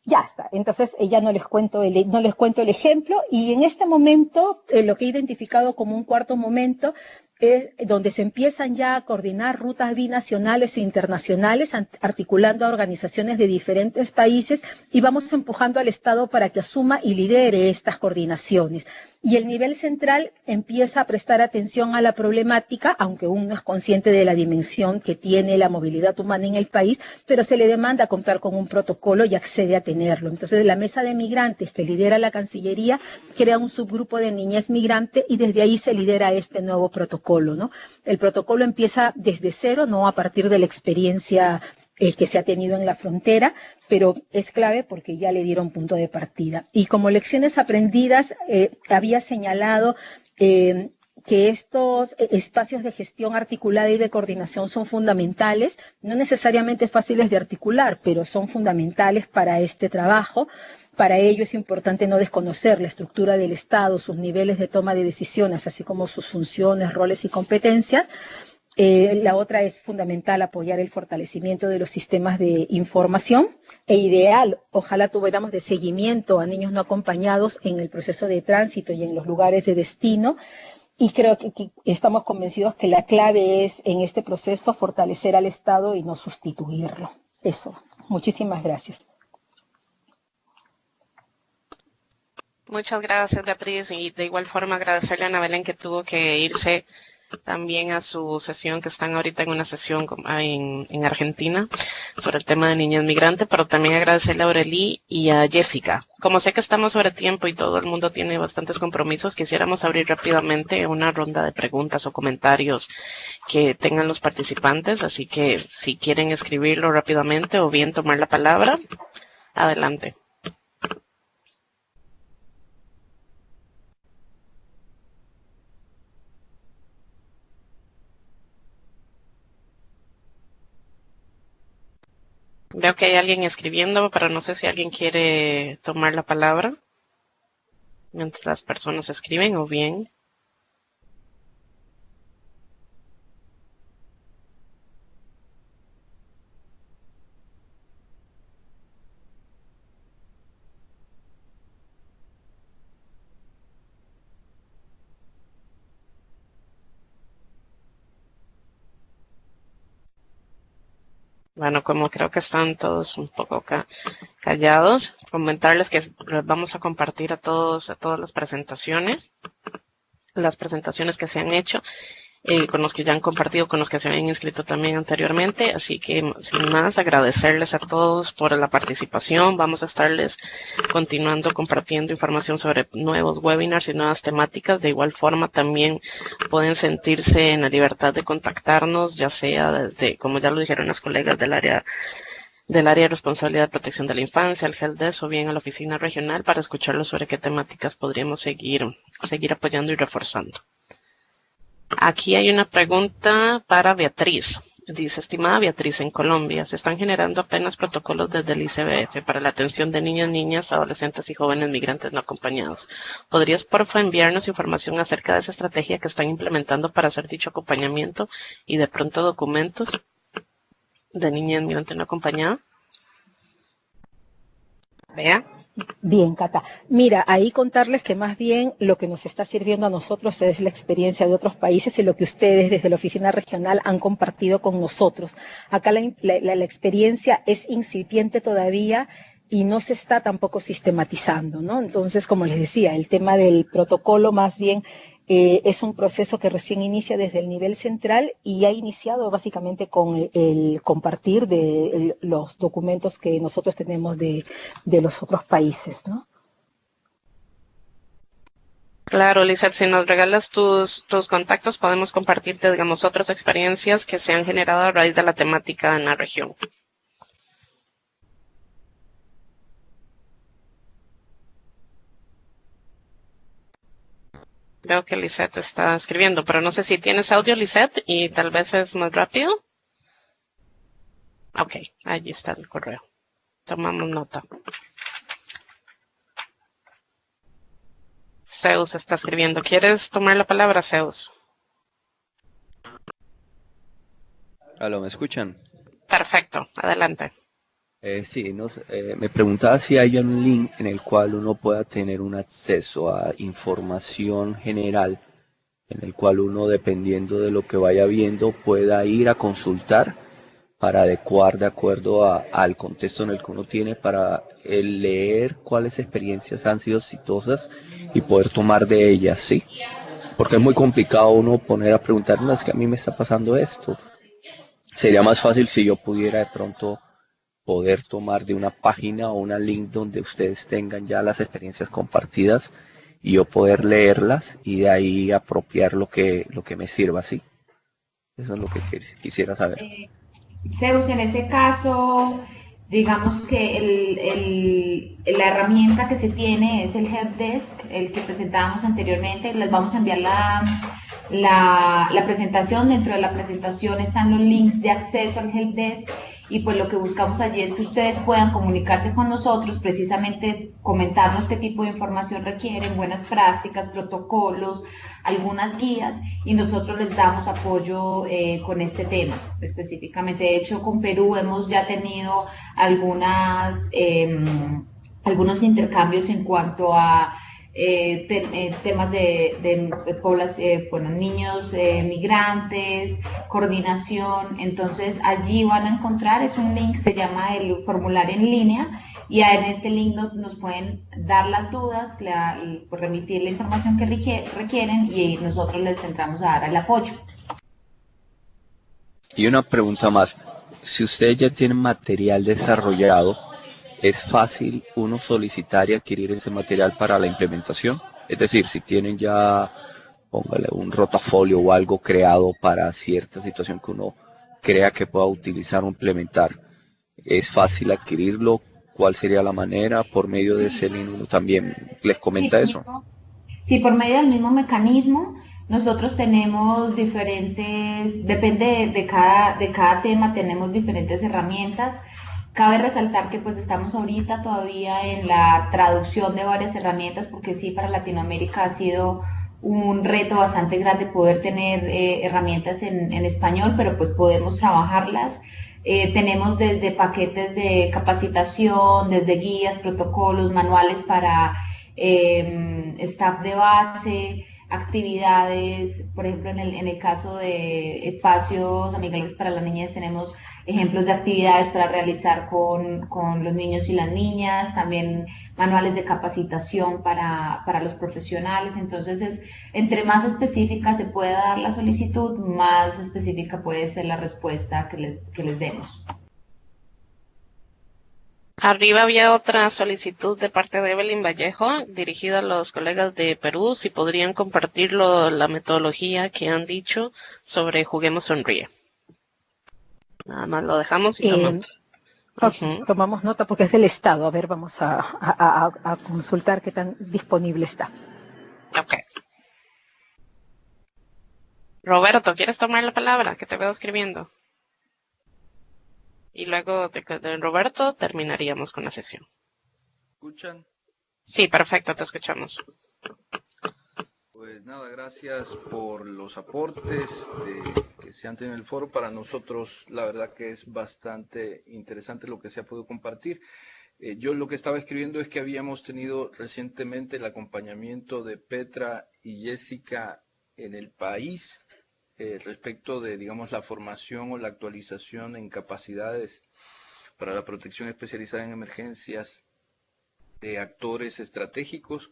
Ya está. Entonces, ya no les cuento el ejemplo. Y en este momento, lo que he identificado como un cuarto momento es donde se empiezan ya a coordinar rutas binacionales e internacionales, articulando a organizaciones de diferentes países, y vamos empujando al Estado para que asuma y lidere estas coordinaciones. Y el nivel central empieza a prestar atención a la problemática, aunque uno es consciente de la dimensión que tiene la movilidad humana en el país, pero se le demanda contar con un protocolo y accede a tenerlo. Entonces, la mesa de migrantes que lidera la Cancillería crea un subgrupo de niñez migrante y desde ahí se lidera este nuevo protocolo, ¿no? El protocolo empieza desde cero, no a partir de la experiencia que se ha tenido en la frontera, pero es clave porque ya le dieron punto de partida. Y como lecciones aprendidas, había señalado que estos espacios de gestión articulada y de coordinación son fundamentales, no necesariamente fáciles de articular, pero son fundamentales para este trabajo. Para ello es importante no desconocer la estructura del Estado, sus niveles de toma de decisiones, así como sus funciones, roles y competencias. La otra es fundamental apoyar el fortalecimiento de los sistemas de información e ideal, ojalá tuviéramos de seguimiento a niños no acompañados en el proceso de tránsito y en los lugares de destino. Y creo que estamos convencidos que la clave es en este proceso fortalecer al Estado y no sustituirlo. Eso. Muchísimas gracias. Muchas gracias, Beatriz, y de igual forma agradecerle a Ana Belén que tuvo que irse también a su sesión, que están ahorita en una sesión en Argentina sobre el tema de niñez migrante, pero también agradecerle a Aureli y a Jessica. Como sé que estamos sobre tiempo y todo el mundo tiene bastantes compromisos, quisiéramos abrir rápidamente una ronda de preguntas o comentarios que tengan los participantes, así que si quieren escribirlo rápidamente o bien tomar la palabra, adelante. Veo que hay alguien escribiendo, pero no sé si alguien quiere tomar la palabra mientras las personas escriben o bien. Bueno, como creo que están todos un poco callados, comentarles que les vamos a compartir a todas las presentaciones que se han hecho, con los que ya han compartido, con los que se habían inscrito también anteriormente. Así que, sin más, agradecerles a todos por la participación. Vamos a estarles continuando compartiendo información sobre nuevos webinars y nuevas temáticas. De igual forma, también pueden sentirse en la libertad de contactarnos, ya sea desde, como ya lo dijeron las colegas del área de responsabilidad de protección de la infancia, al HELPDESK, o bien a la oficina regional, para escucharlos sobre qué temáticas podríamos seguir apoyando y reforzando. Aquí hay una pregunta para Beatriz. Dice: estimada Beatriz, en Colombia se están generando apenas protocolos desde el ICBF para la atención de niños, niñas, adolescentes y jóvenes migrantes no acompañados. ¿Podrías, porfa, enviarnos información acerca de esa estrategia que están implementando para hacer dicho acompañamiento y de pronto documentos de niñas migrantes no acompañadas? Vea. Bien, Cata. Mira, ahí contarles que más bien lo que nos está sirviendo a nosotros es la experiencia de otros países y lo que ustedes desde la oficina regional han compartido con nosotros. Acá la experiencia es incipiente todavía y no se está tampoco sistematizando, ¿no? Entonces, como les decía, el tema del protocolo más bien es un proceso que recién inicia desde el nivel central y ha iniciado básicamente con el compartir de los documentos que nosotros tenemos de los otros países, ¿no? Claro, Lizeth, si nos regalas tus contactos, podemos compartirte, digamos, otras experiencias que se han generado a raíz de la temática en la región. Veo que Lizeth está escribiendo, pero no sé si tienes audio, Lizeth, y tal vez es más rápido. Ok, allí está el correo. Tomamos nota. Zeus está escribiendo. ¿Quieres tomar la palabra, Zeus? Aló, ¿me escuchan? Perfecto, adelante. Sí, me preguntaba si hay un link en el cual uno pueda tener un acceso a información general, en el cual uno, dependiendo de lo que vaya viendo, pueda ir a consultar para adecuar de acuerdo al contexto en el que uno tiene, para leer cuáles experiencias han sido exitosas y poder tomar de ellas, ¿sí? Porque es muy complicado uno poner a preguntar, no, es que a mí me está pasando esto. Sería más fácil si yo pudiera de pronto poder tomar de una página o una link donde ustedes tengan ya las experiencias compartidas y yo poder leerlas y de ahí apropiar lo que me sirva, ¿sí? Eso es lo que quisiera saber. Zeus, en ese caso, digamos que la herramienta que se tiene es el HELPDESK, el que presentábamos anteriormente. Les vamos a enviar la presentación. Dentro de la presentación están los links de acceso al HELPDESK, y pues lo que buscamos allí es que ustedes puedan comunicarse con nosotros, precisamente comentarnos qué tipo de información requieren, buenas prácticas, protocolos, algunas guías, y nosotros les damos apoyo con este tema específicamente. De hecho, con Perú hemos ya tenido algunos intercambios en cuanto a temas de población, niños migrantes, coordinación. Entonces allí van a encontrar, es un link, se llama el formulario en línea, y en este link nos pueden dar las dudas, remitir la información que requieren, y nosotros les entramos a dar el apoyo. Y una pregunta más, si ustedes ya tienen material desarrollado, ¿es fácil uno solicitar y adquirir ese material para la implementación? Es decir, si tienen ya, póngale un rotafolio o algo creado para cierta situación que uno crea que pueda utilizar o implementar, ¿es fácil adquirirlo? ¿Cuál sería la manera? ¿Por medio de ese link uno también les comenta eso? Sí, por medio del mismo mecanismo. Nosotros tenemos diferentes, depende de cada tema, tenemos diferentes herramientas. Cabe resaltar que pues estamos ahorita todavía en la traducción de varias herramientas, porque sí, para Latinoamérica ha sido un reto bastante grande poder tener herramientas en español, pero pues podemos trabajarlas. Tenemos desde paquetes de capacitación, desde guías, protocolos, manuales para staff de base. actividades, por ejemplo, en el caso de espacios amigables para las niñas tenemos ejemplos de actividades para realizar con los niños y las niñas, también manuales de capacitación para los profesionales. Entonces, entre más específica se pueda dar la solicitud, más específica puede ser la respuesta que les demos. Arriba había otra solicitud de parte de Evelyn Vallejo, dirigida a los colegas de Perú, si podrían compartirlo, la metodología que han dicho sobre Juguemos Sonríe. Nada más lo dejamos y tomamos. Tomamos nota porque es del Estado. A ver, vamos a consultar qué tan disponible está. Ok. Roberto, ¿quieres tomar la palabra? Que te veo escribiendo. Y luego de Roberto terminaríamos con la sesión. ¿Escuchan? Sí, perfecto, te escuchamos. Pues nada, gracias por los aportes que se han tenido en el foro. Para nosotros, la verdad que es bastante interesante lo que se ha podido compartir. Yo lo que estaba escribiendo es que habíamos tenido recientemente el acompañamiento de Petra y Jessica en el país respecto de, digamos, la formación o la actualización en capacidades para la protección especializada en emergencias de actores estratégicos.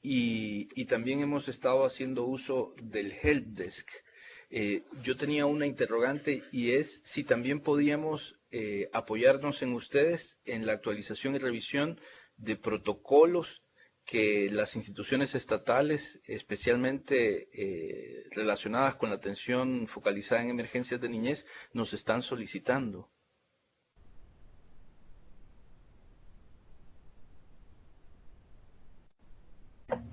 Y también hemos estado haciendo uso del helpdesk. Yo tenía una interrogante y es si también podíamos apoyarnos en ustedes en la actualización y revisión de protocolos que las instituciones estatales, especialmente relacionadas con la atención focalizada en emergencias de niñez, nos están solicitando.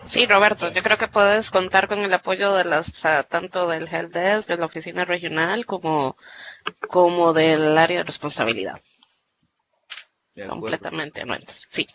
Sí, Roberto, yo creo que puedes contar con el apoyo de tanto del helpdesk, de la oficina regional, como del área de responsabilidad. De completamente anuentes, sí.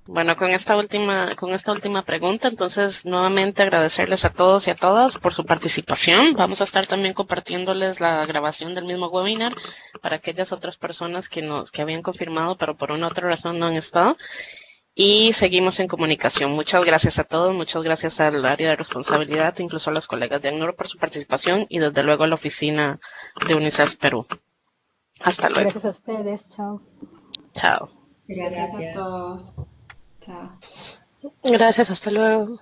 Bueno, con esta última pregunta, entonces nuevamente agradecerles a todos y a todas por su participación. Vamos a estar también compartiéndoles la grabación del mismo webinar para aquellas otras personas que habían confirmado, pero por una u otra razón no han estado. Y seguimos en comunicación. Muchas gracias a todos, muchas gracias al área de responsabilidad, incluso a los colegas de ACNUR por su participación y desde luego a la oficina de UNICEF Perú. Hasta luego. Gracias a ustedes, chao. Chao. Gracias a todos. Chao. Gracias, hasta luego.